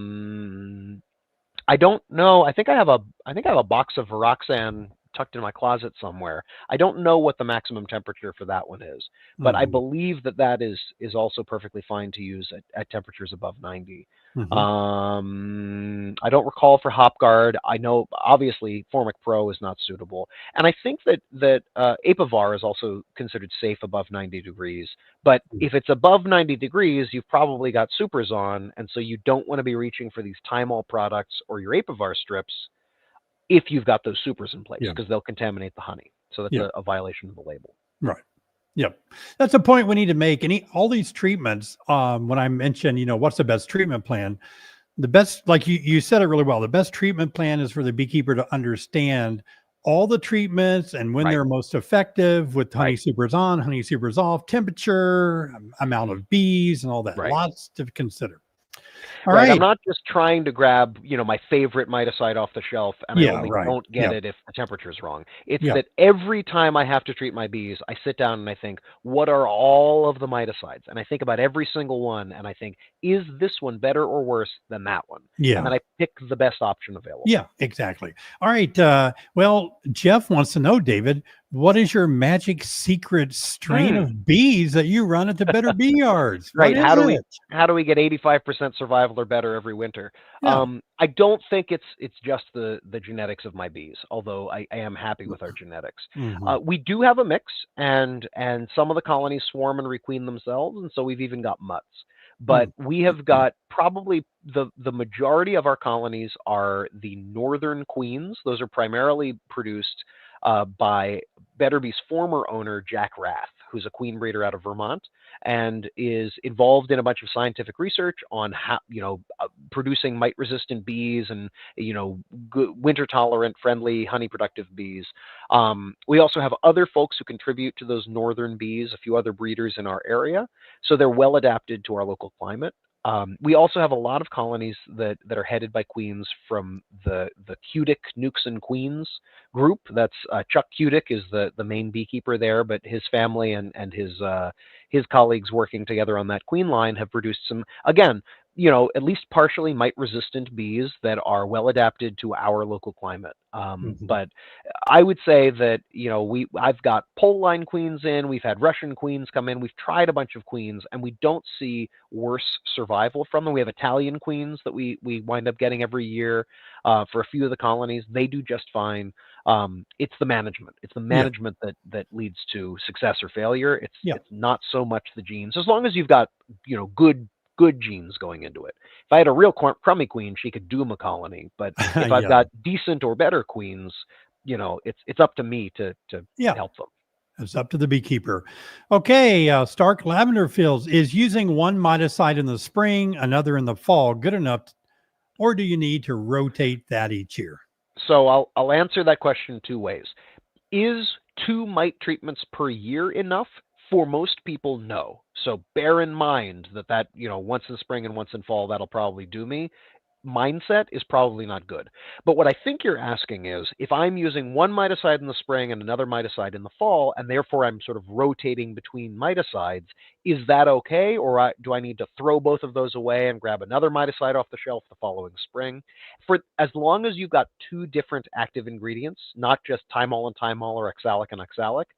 don't know. I think I have a box of Viroxan tucked in my closet somewhere. I don't know what the maximum temperature for that one is, but I believe that is also perfectly fine to use at temperatures above 90. I don't recall for HopGuard. I know obviously Formic Pro is not suitable, and I think that Apivar is also considered safe above 90 degrees. But if it's above 90 degrees, you've probably got supers on, and so you don't want to be reaching for these thymol products or your Apivar strips if you've got those supers in place, because they'll contaminate the honey. So that's a violation of the label. Right. Yep. That's a point we need to make. All these treatments, when I mentioned, what's the best treatment plan? The best, like you said it really well, the best treatment plan is for the beekeeper to understand all the treatments and when they're most effective, with honey supers on, honey supers off, temperature, amount of bees, and all that. Lots to consider. All right. I'm not just trying to grab, my favorite miticide off the shelf, and I only don't get it if the temperature is wrong. It's that every time I have to treat my bees, I sit down and I think, what are all of the miticides? And I think about every single one, and I think, is this one better or worse than that one? Yeah. And then I pick the best option available. Yeah, exactly. All right. Well, Jeff wants to know, David, what is your magic secret strain of bees that you run at the Better Bee Yards? Right. How do we get 85% survival or better every winter? I don't think it's just the genetics of my bees, although I am happy with our genetics. We do have a mix, and some of the colonies swarm and requeen themselves, and so we've even got mutts. But we have got probably the majority of our colonies are the northern queens. Those are primarily produced by Better Bee's former owner, Jack Rath, who's a queen breeder out of Vermont and is involved in a bunch of scientific research on how, producing mite-resistant bees and, good, winter-tolerant, friendly, honey-productive bees. We also have other folks who contribute to those northern bees, a few other breeders in our area, so they're well adapted to our local climate. We also have a lot of colonies that are headed by queens from the Cudic Nukes and Queens group. That's Chuck Cudic is the main beekeeper there, but his family and his colleagues working together on that queen line have produced some, again, at least partially mite resistant bees that are well adapted to our local climate. But I would say that, I've got pole line queens in, we've had Russian queens come in, we've tried a bunch of queens, and we don't see worse survival from them. We have Italian queens that we wind up getting every year for a few of the colonies. They do just fine. It's the management. It's the management that leads to success or failure. It's not so much the genes. As long as you've got, good genes going into it. If I had a real crummy queen, she could doom a colony. But if I've got decent or better queens, it's up to me to help them. It's up to the beekeeper. Okay, Stark Lavender Fields, is using one miticide in the spring, another in the fall good enough, or do you need to rotate that each year? So I'll answer that question two ways. Is 2 mite treatments per year enough? For most people, no. So bear in mind that once in spring and once in fall, that'll probably do me. Mindset is probably not good. But what I think you're asking is, if I'm using one miticide in the spring and another miticide in the fall, and therefore I'm sort of rotating between miticides, is that okay? Or do I need to throw both of those away and grab another miticide off the shelf the following spring? As long as you've got 2 different active ingredients, not just thymol and thymol or oxalic and oxalic,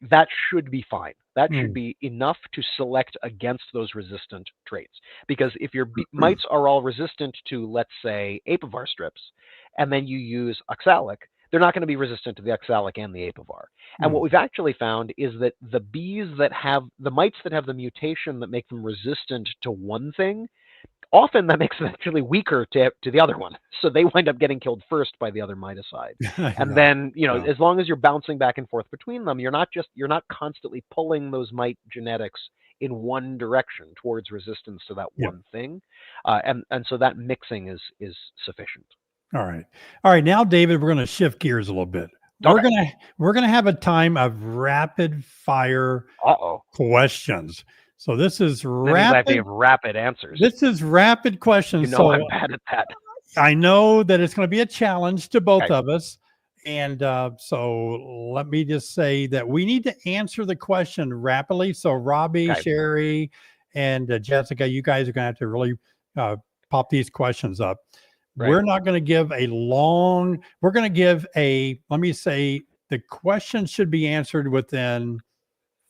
that should be fine. That should be enough to select against those resistant traits. Because if your mites are all resistant to, let's say, apivar strips, and then you use oxalic, they're not going to be resistant to the oxalic and the apivar. And what we've actually found is that the mites that have the mutation that make them resistant to one thing, often that makes them actually weaker to the other one. So they wind up getting killed first by the other miticide. And then, as long as you're bouncing back and forth between them, you're not constantly pulling those mite genetics in one direction towards resistance to that one thing. And so that mixing is sufficient. All right. Now, David, we're going to shift gears a little bit. Okay. We're gonna have a time of rapid fire questions. So this is rapid. I have to give rapid answers. This is rapid questions. I'm bad at that. I know that it's going to be a challenge to both of us. And so let me just say that we need to answer the question rapidly. So Robbie, Sherry, and Jessica, you guys are going to have to really pop these questions up. Right. We're not going to give we're going to give let me say the question should be answered within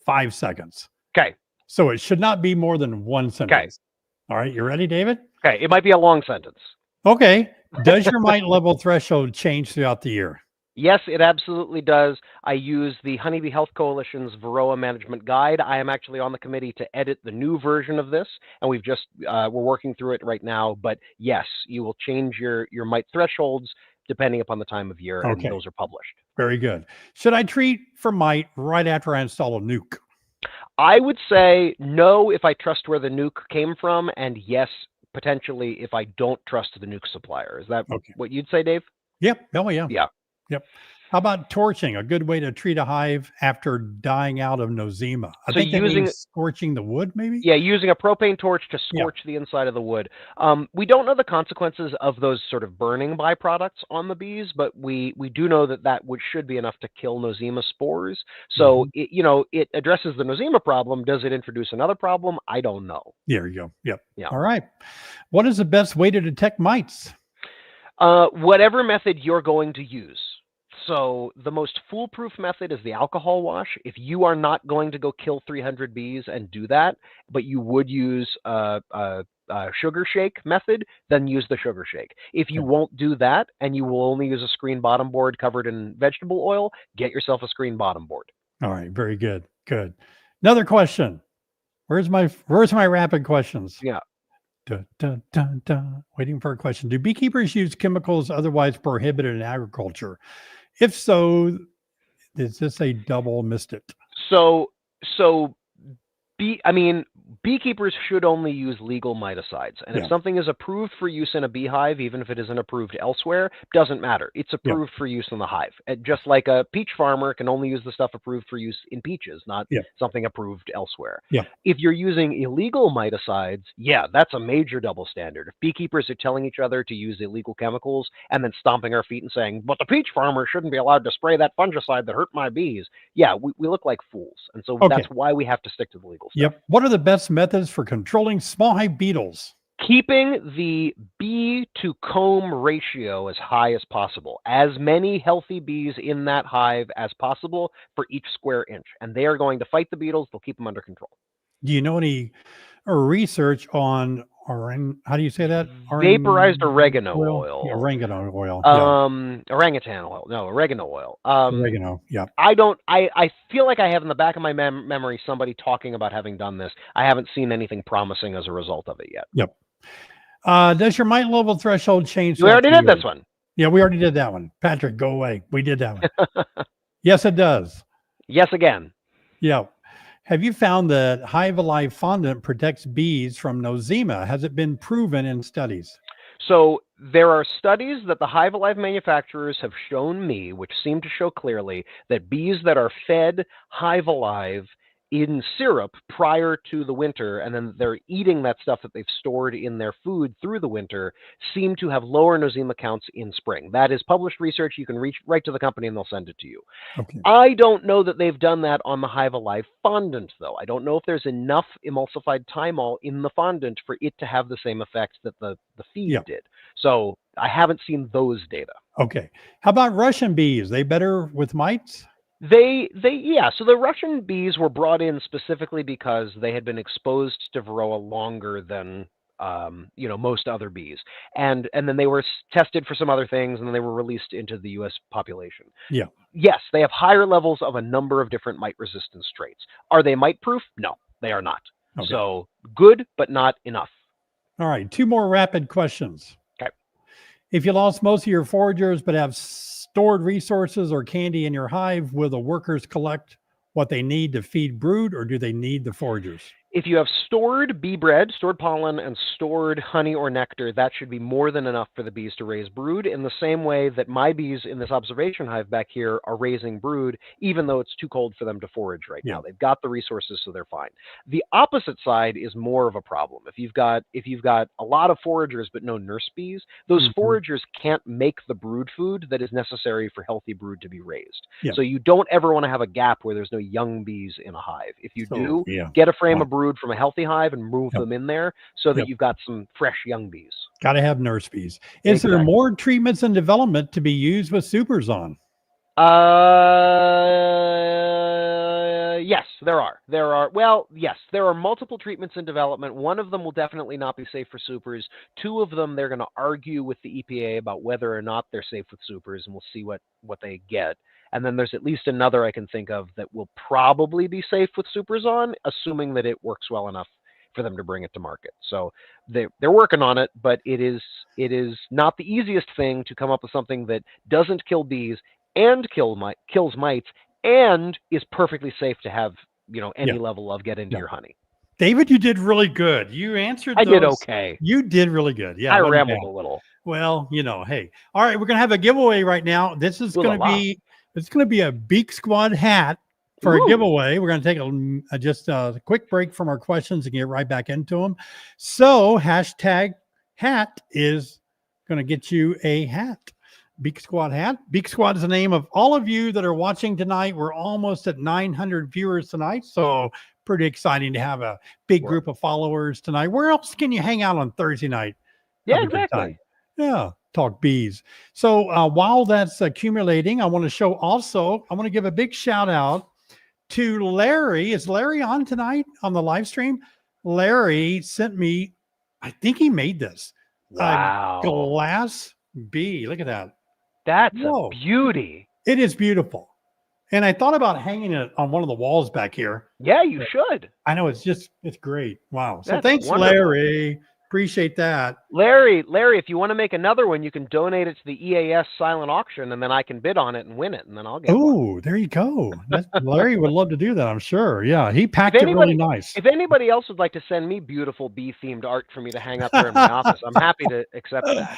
5 seconds. Okay. So it should not be more than one sentence. Okay. All right. You ready, David? Okay. It might be a long sentence. Okay. Does your mite level threshold change throughout the year? Yes, it absolutely does. I use the Honeybee Health Coalition's Varroa Management Guide. I am actually on the committee to edit the new version of this, and we're working through it right now. But yes, you will change your mite thresholds depending upon the time of year, and those are published. Very good. Should I treat for mite right after I install a nuke? I would say no if I trust where the nuke came from, and yes, potentially if I don't trust the nuke supplier. Is that what you'd say, Dave? Yep. Oh, yeah. Yeah. Yep. How about torching? A good way to treat a hive after dying out of nosema. I think that means scorching the wood, maybe? Yeah, using a propane torch to scorch the inside of the wood. We don't know the consequences of those sort of burning byproducts on the bees, but we do know that should be enough to kill nosema spores. So, it addresses the nosema problem. Does it introduce another problem? I don't know. There you go. Yep. Yeah. All right. What is the best way to detect mites? Whatever method you're going to use. So the most foolproof method is the alcohol wash. If you are not going to go kill 300 bees and do that, but you would use a sugar shake method, then use the sugar shake. If you won't do that and you will only use a screen bottom board covered in vegetable oil, get yourself a screen bottom board. All right, very good. Good. Another question. Where's my rapid questions? Yeah. Dun, dun, dun, dun. Waiting for a question. Do beekeepers use chemicals otherwise prohibited in agriculture? If so, is this a double missed it? So beekeepers should only use legal miticides. And Yeah. if something is approved for use in a beehive, even if it isn't approved elsewhere, doesn't matter. It's approved for use in the hive. Just like a peach farmer can only use the stuff approved for use in peaches, not something approved elsewhere. Yeah. If you're using illegal miticides, that's a major double standard. If beekeepers are telling each other to use illegal chemicals and then stomping our feet and saying, but the peach farmer shouldn't be allowed to spray that fungicide that hurt my bees, we look like fools. And so that's why we have to stick to the legal stuff. Yep. What are the best methods for controlling small hive beetles? Keeping the bee to comb ratio as high as possible. As many healthy bees in that hive as possible for each square inch. And they are going to fight the beetles. They'll keep them under control. Do you know any research on how do you say that? Vaporized oregano oil. Yeah, oregano oil. Orangutan oil. No, oregano oil. Oregano. Yeah. I feel like I have in the back of my memory somebody talking about having done this. I haven't seen anything promising as a result of it yet. Yep. Does your mite level threshold change? We already did this one. Yeah, we already did that one. Patrick, go away. We did that one. Yes, it does. Yes, again. Yeah. Have you found that Hive Alive fondant protects bees from nosema? Has it been proven in studies? So there are studies that the Hive Alive manufacturers have shown me, which seem to show clearly that bees that are fed Hive Alive in syrup prior to the winter, and then they're eating that stuff that they've stored in their food through the winter, seem to have lower nosema counts in spring. That is published research. You can reach right to the company and they'll send it to you. Okay. I don't know that they've done that on the Hive Alive fondant, though. I don't know if there's enough emulsified thymol in the fondant for it to have the same effect that the feed did. So I haven't seen those data. Okay. How about Russian bees? They better with mites? So the Russian bees were brought in specifically because they had been exposed to Varroa longer than most other bees, and then they were tested for some other things, and then they were released into the U.S. population. Yeah. Yes, they have higher levels of a number of different mite resistance traits. Are they mite proof? No, they are not. Okay. So good, but not enough. All right, 2 more rapid questions. Okay. If you lost most of your foragers but have stored resources or candy in your hive, will the workers collect what they need to feed brood, or do they need the foragers? If you have stored bee bread, stored pollen, and stored honey or nectar, that should be more than enough for the bees to raise brood, in the same way that my bees in this observation hive back here are raising brood, even though it's too cold for them to forage right now. They've got the resources, so they're fine. The opposite side is more of a problem. If you've got a lot of foragers but no nurse bees, those foragers can't make the brood food that is necessary for healthy brood to be raised. So you don't ever want to have a gap where there's no young bees in a hive. If you do, get a frame of brood from a healthy hive and move them in there so that you've got some fresh young bees. Got to have nurse bees. Is there more treatments in development to be used with supers on? Yes, there are. There are multiple treatments in development. One of them will definitely not be safe for supers. 2 of them, they're going to argue with the EPA about whether or not they're safe with supers, and we'll see what they get. And then there's at least another I can think of that will probably be safe with supers on, assuming that it works well enough for them to bring it to market. So they're working on it, but it is not the easiest thing to come up with something that doesn't kill bees and kills mites and is perfectly safe to have any level of get into your honey. David, you did really good. You answered. I did okay. You did really good. Yeah, I rambled a little. Well, hey, all right, we're gonna have a giveaway right now. This is going to be a Beak Squad hat for a giveaway. We're going to take just a quick break from our questions and get right back into them. So hashtag hat is going to get you a hat. Beak Squad hat. Beak Squad is the name of all of you that are watching tonight. We're almost at 900 viewers tonight. So pretty exciting to have a big group of followers tonight. Where else can you hang out on Thursday night? Yeah, exactly. Yeah, talk bees. So while that's accumulating, I want to give a big shout out to Larry. Is Larry on tonight on the live stream? Larry sent me, I think he made this. Wow. A glass bee. Look at that. That's a beauty. It is beautiful. And I thought about hanging it on one of the walls back here. Yeah, you should. I know, it's great. Wow. So That's thanks, wonderful. Larry. Appreciate that. Larry, if you want to make another one, you can donate it to the EAS silent auction, and then I can bid on it and win it, and then I'll get one. Oh, there you go. Larry would love to do that, I'm sure. Yeah, he packed If it really nice. If anybody else would like to send me beautiful bee-themed art for me to hang up here in my office, I'm happy to accept that.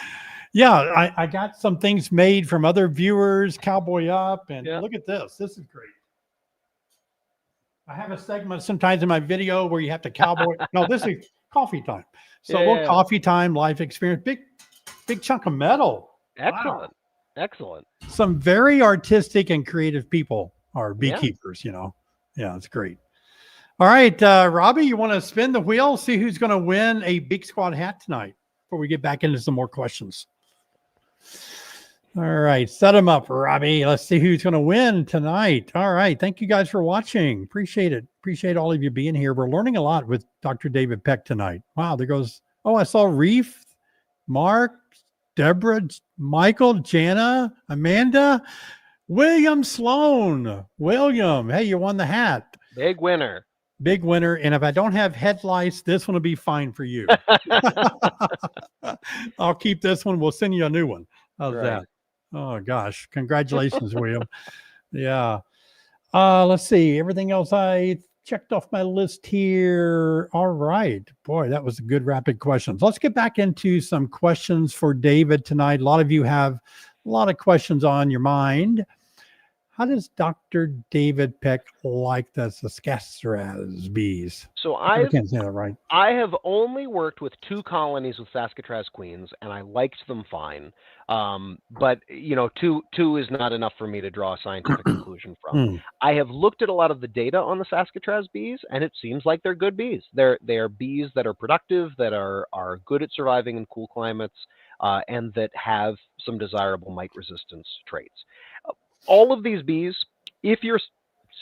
Yeah, I got some things made from other viewers, Cowboy Up, and look at this. This is great. I have a segment sometimes in my video where you have to cowboy. No, this is coffee time. So coffee time, life experience, big chunk of metal. Excellent. Wow. Excellent. Some very artistic and creative people are beekeepers, you know. Yeah, it's great. All right, Robbie, you want to spin the wheel, see who's going to win a Beak Squad hat tonight before we get back into some more questions. All right, set them up, Robbie. Let's see who's going to win tonight. All right, thank you guys for watching. Appreciate it. Appreciate all of you being here. We're learning a lot with Dr. David Peck tonight. Wow, there goes, oh, I saw Reef, Mark, Deborah, Michael, Jana, Amanda, William Sloan. William, hey, you won the hat. Big winner. Big winner. And if I don't have headlights, this one will be fine for you. I'll keep this one. We'll send you a new one. How's that? Oh, gosh. Congratulations, William. Yeah. Let's see. Everything else I checked off my list here. All right. Boy, that was a good rapid questions. Let's get back into some questions for David tonight. A lot of you have a lot of questions on your mind. How does Dr. David Peck like the Saskatraz bees? So I can't say that right. I have only worked with 2 colonies with Saskatraz queens, and I liked them fine. But you know, two is not enough for me to draw a scientific conclusion from. I have looked at a lot of the data on the Saskatraz bees, and it seems like they're good bees. They are bees that are productive, that are good at surviving in cool climates, and that have some desirable mite resistance traits. All of these bees, if you're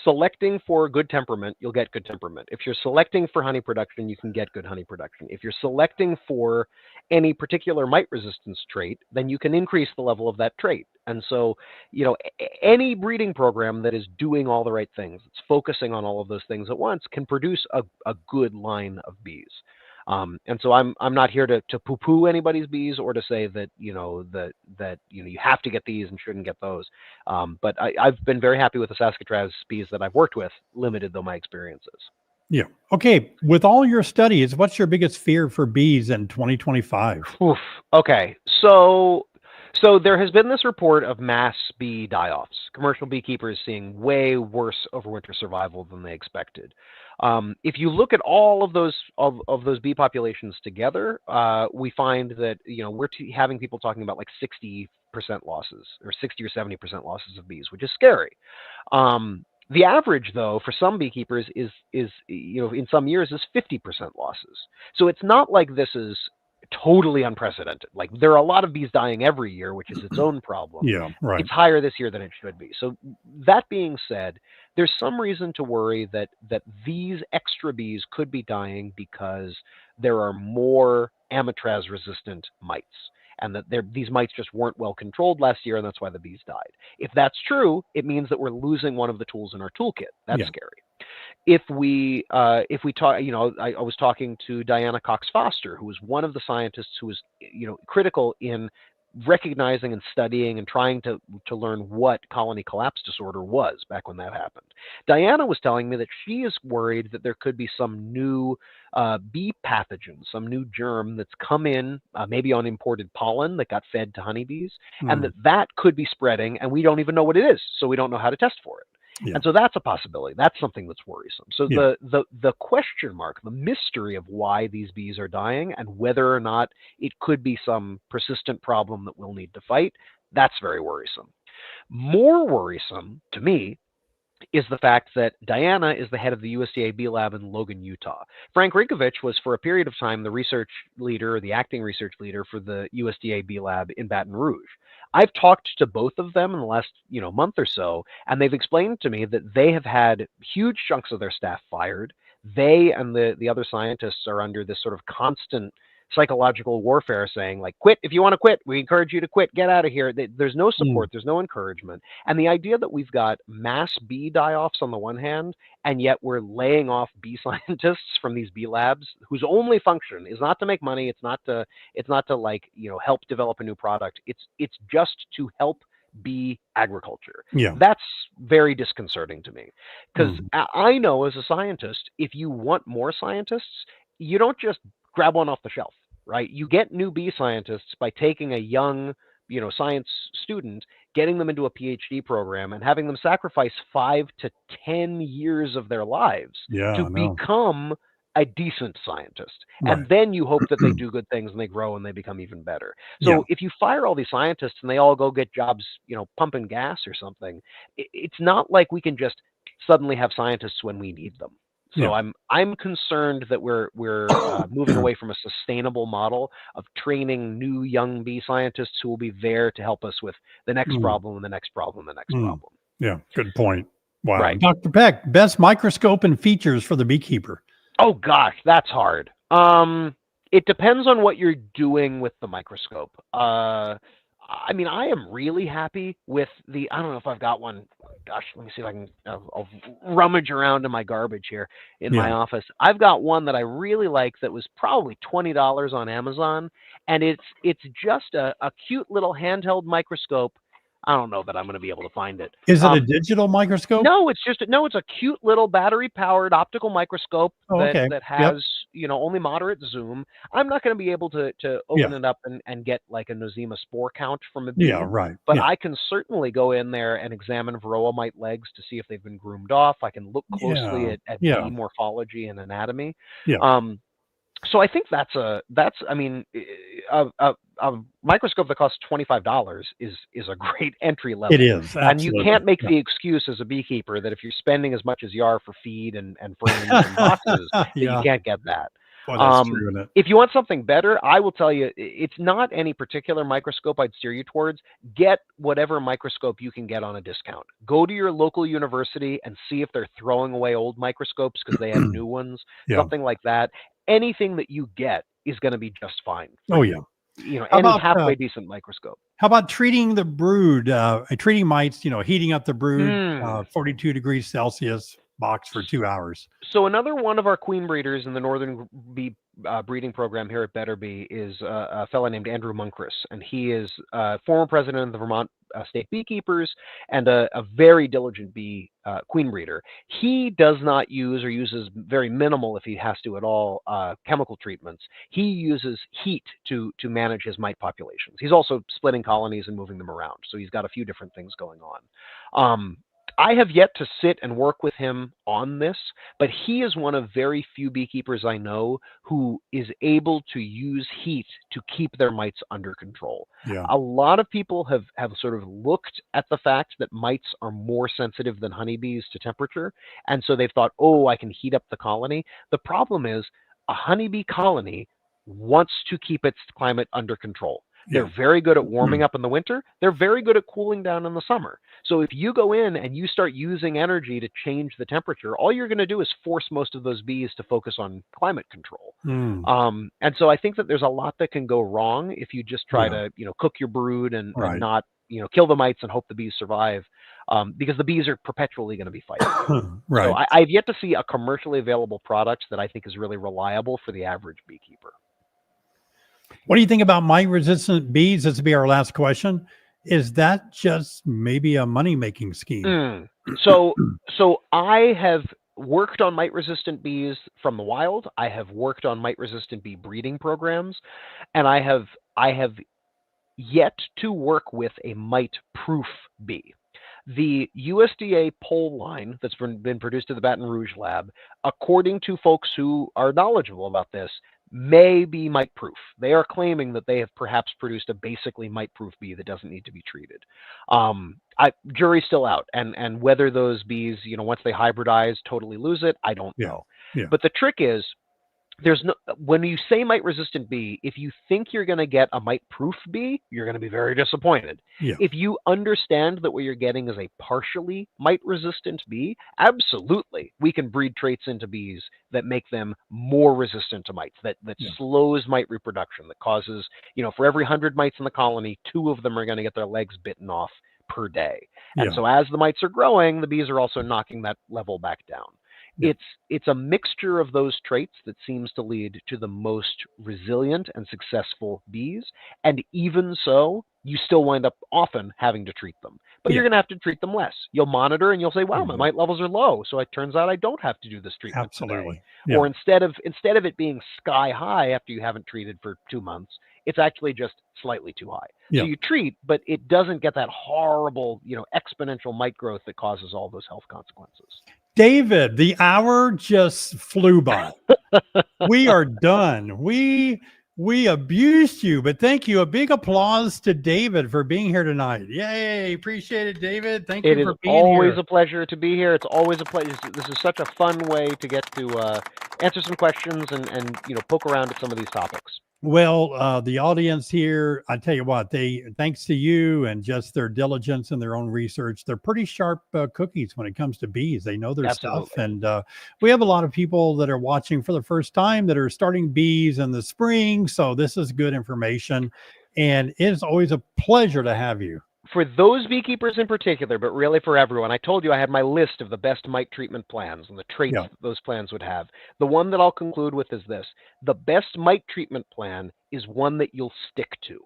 selecting for good temperament, you'll get good temperament. If you're selecting for honey production, you can get good honey production. If you're selecting for any particular mite resistance trait, then you can increase the level of that trait. And so, you know, any breeding program that is doing all the right things, it's focusing on all of those things at once, can produce a good line of bees. And so I'm not here to poo-poo anybody's bees or to say that, you know, that you have to get these and shouldn't get those. But I've been very happy with the Saskatraz bees that I've worked with, limited though my experience is. Yeah. Okay. With all your studies, what's your biggest fear for bees in 2025? Oof. Okay. So there has been this report of mass bee die-offs, commercial beekeepers seeing way worse overwinter survival than they expected. If you look at all of those bee populations together, we find that, you know, we're having people talking about like 60% losses or 60 or 70% losses of bees, which is scary. The average, though, for some beekeepers is you know, in some years is 50% losses. So it's not like this is totally unprecedented. Like, there are a lot of bees dying every year, which is its own problem. Yeah, right. It's higher this year than it should be. So that being said, there's some reason to worry that these extra bees could be dying because there are more Amitraz resistant mites, and that these mites just weren't well controlled last year, and that's why the bees died. If that's true, it means that we're losing one of the tools in our toolkit. That's scary. If we talk, you know, I was talking to Diana Cox Foster, who was one of the scientists who was, you know, critical in recognizing and studying and trying to learn what colony collapse disorder was back when that happened. Diana was telling me that she is worried that there could be some new bee pathogen, some new germ that's come in, maybe on imported pollen that got fed to honeybees, and that could be spreading, and we don't even know what it is, so we don't know how to test for it. Yeah. And so that's a possibility. That's something that's worrisome. So the question mark, the mystery of why these bees are dying and whether or not it could be some persistent problem that we'll need to fight, that's very worrisome. More worrisome to me is the fact that Diana is the head of the USDA Bee Lab in Logan, Utah. Frank Rinkovich was for a period of time the research leader, the acting research leader for the USDA Bee Lab in Baton Rouge. I've talked to both of them in the last, you know, month or so, and they've explained to me that they have had huge chunks of their staff fired. They and the other scientists are under this sort of constant psychological warfare saying like, quit if you want to quit. We encourage you to quit. Get out of here. There's no support. There's no encouragement. And the idea that we've got mass bee die-offs on the one hand, and yet we're laying off bee scientists from these bee labs whose only function is not to make money. It's not to like, help develop a new product. It's just to help bee agriculture. Yeah. That's very disconcerting to me, because I know as a scientist, if you want more scientists, you don't just grab one off the shelf, right? You get new bee scientists by taking a young, science student, getting them into a PhD program and having them sacrifice 5 to 10 years of their lives to become a decent scientist. Right. And then you hope that they do good things and they grow and they become even better. So if you fire all these scientists and they all go get jobs, pumping gas or something, it's not like we can just suddenly have scientists when we need them. So I'm concerned that we're moving away from a sustainable model of training new young bee scientists who will be there to help us with the next problem and the next problem and the next problem. Yeah, good point. Wow. Right. Dr. Peck, best microscope and features for the beekeeper. Oh gosh, that's hard. It depends on what you're doing with the microscope. I mean, I am really happy with I don't know if I've got one. Gosh, let me see if I can, I'll rummage around in my garbage here in my office. I've got one that I really like that was probably $20 on Amazon. And it's just a cute little handheld microscope. I don't know that I'm going to be able to find it. Is it a digital microscope? No, it's a cute little battery-powered optical microscope that has, only moderate zoom. I'm not going to be able to open it up and get like a Nosema spore count from a bee. Yeah, right. But I can certainly go in there and examine varroa mite legs to see if they've been groomed off. I can look closely at bee morphology and anatomy. Yeah. So I think that's a microscope that costs $25 is a great entry level. It is, absolutely. And you can't make the excuse as a beekeeper that if you're spending as much as you are for feed and frames and boxes, that you can't get that. Well, that's true, isn't it? If you want something better, I will tell you, it's not any particular microscope I'd steer you towards. Get whatever microscope you can get on a discount. Go to your local university and see if they're throwing away old microscopes because they have new ones, something like that. Anything that you get is going to be just fine. Any halfway decent microscope. How about treating the brood, treating mites, heating up the brood, 42 degrees Celsius box for 2 hours. So another one of our queen breeders in the northern bee breeding program here at Better Bee is a fellow named Andrew Munkris, and he is former president of the Vermont State Beekeepers and a very diligent bee queen breeder. He does not use or uses very minimal, if he has to at all, chemical treatments. He uses heat to manage his mite populations. He's also splitting colonies and moving them around, so he's got a few different things going on. I have yet to sit and work with him on this, but he is one of very few beekeepers I know who is able to use heat to keep their mites under control. Yeah. A lot of people have sort of looked at the fact that mites are more sensitive than honeybees to temperature, and so they've thought, oh, I can heat up the colony. The problem is a honeybee colony wants to keep its climate under control. They're very good at warming up in the winter. They're very good at cooling down in the summer. So if you go in and you start using energy to change the temperature, all you're going to do is force most of those bees to focus on climate control. And so I think that there's a lot that can go wrong if you just try to, cook your brood and not, kill the mites and hope the bees survive, because the bees are perpetually going to be fighting. So I've yet to see a commercially available product that I think is really reliable for the average beekeeper. What do you think about mite-resistant bees? This will be our last question. Is that just maybe a money-making scheme? So I have worked on mite-resistant bees from the wild. I have worked on mite-resistant bee breeding programs, and I have yet to work with a mite-proof bee. The USDA poll line that's been produced at the Baton Rouge lab, according to folks who are knowledgeable about this, may be mite-proof. They are claiming that they have perhaps produced a basically mite-proof bee that doesn't need to be treated. Jury's still out, and whether those bees, once they hybridize, totally lose it, I don't know. Yeah. But the trick is, there's no, when you say mite resistant bee, if you think you're going to get a mite proof bee, you're going to be very disappointed. Yeah. If you understand that what you're getting is a partially mite resistant bee, absolutely we can breed traits into bees that make them more resistant to mites, that slows mite reproduction, that causes, for every 100 mites in the colony, 2 of them are going to get their legs bitten off per day. And so as the mites are growing, the bees are also knocking that level back down. It's a mixture of those traits that seems to lead to the most resilient and successful bees. And even so, you still wind up often having to treat them. But you're going to have to treat them less. You'll monitor and you'll say, wow, my mite levels are low. So it turns out I don't have to do this treatment today. Or instead of it being sky high after you haven't treated for 2 months, it's actually just slightly too high. So you treat, but it doesn't get that horrible, exponential mite growth that causes all those health consequences. David, the hour just flew by. We are done. We abused you, but thank you. A big applause to David for being here tonight. Yay. Appreciate it, David. Thank you for being here. It is always a pleasure to be here. It's always a pleasure. This is such a fun way to get to answer some questions and poke around at some of these topics. Well, the audience here, I tell you what, thanks to you and just their diligence and their own research, they're pretty sharp cookies when it comes to bees. They know their stuff. And we have a lot of people that are watching for the first time that are starting bees in the spring. So this is good information. And it is always a pleasure to have you. For those beekeepers in particular, but really for everyone, I told you I had my list of the best mite treatment plans and the traits that those plans would have. The one that I'll conclude with is this. The best mite treatment plan is one that you'll stick to.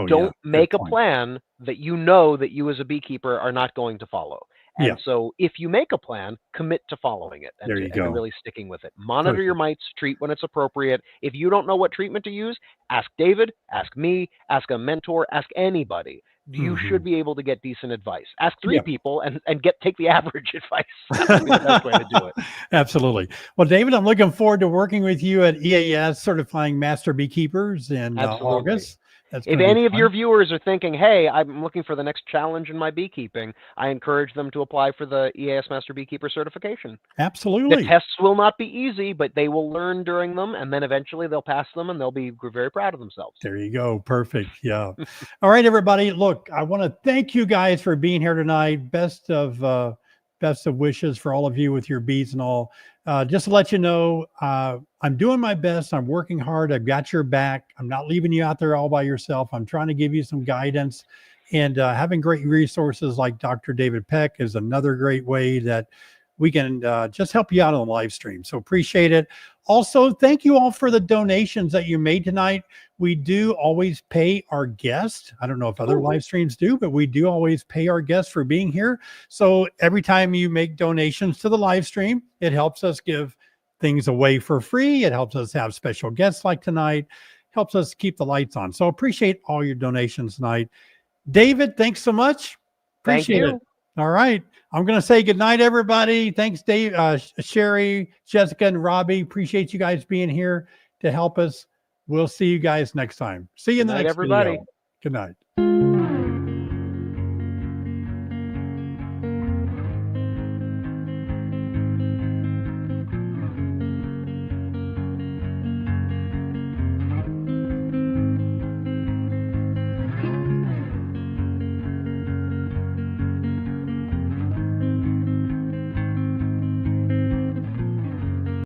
Don't make a plan that you know that you as a beekeeper are not going to follow. And so if you make a plan, commit to following it and to really sticking with it. Monitor your mites, treat when it's appropriate. If you don't know what treatment to use, ask David, ask me, ask a mentor, ask anybody. You should be able to get decent advice. Ask 3 people and take the average advice. That would be the best way to do it. Absolutely. Well, David, I'm looking forward to working with you at EAS Certifying Master Beekeepers in August. If any of your viewers are thinking, hey, I'm looking for the next challenge in my beekeeping, I encourage them to apply for the EAS Master Beekeeper certification. Absolutely. The tests will not be easy, but they will learn during them, and then eventually they'll pass them, and they'll be very proud of themselves. There you go. Perfect. Yeah. All right, everybody. Look, I want to thank you guys for being here tonight. Best of wishes for all of you with your bees and all. Just to let you know, I'm doing my best. I'm working hard. I've got your back. I'm not leaving you out there all by yourself. I'm trying to give you some guidance, and having great resources like Dr. David Peck is another great way that we can just help you out on the live stream. So appreciate it. Also, thank you all for the donations that you made tonight. We do always pay our guests. I don't know if other live streams do, but we do always pay our guests for being here. So every time you make donations to the live stream, it helps us give things away for free. It helps us have special guests like tonight, helps us keep the lights on. So appreciate all your donations tonight. David, thanks so much. Appreciate it. All right. I'm going to say good night, everybody. Thanks, Dave, Sherry, Jessica, and Robbie. Appreciate you guys being here to help us. We'll see you guys next time. See you in the next video. Good night.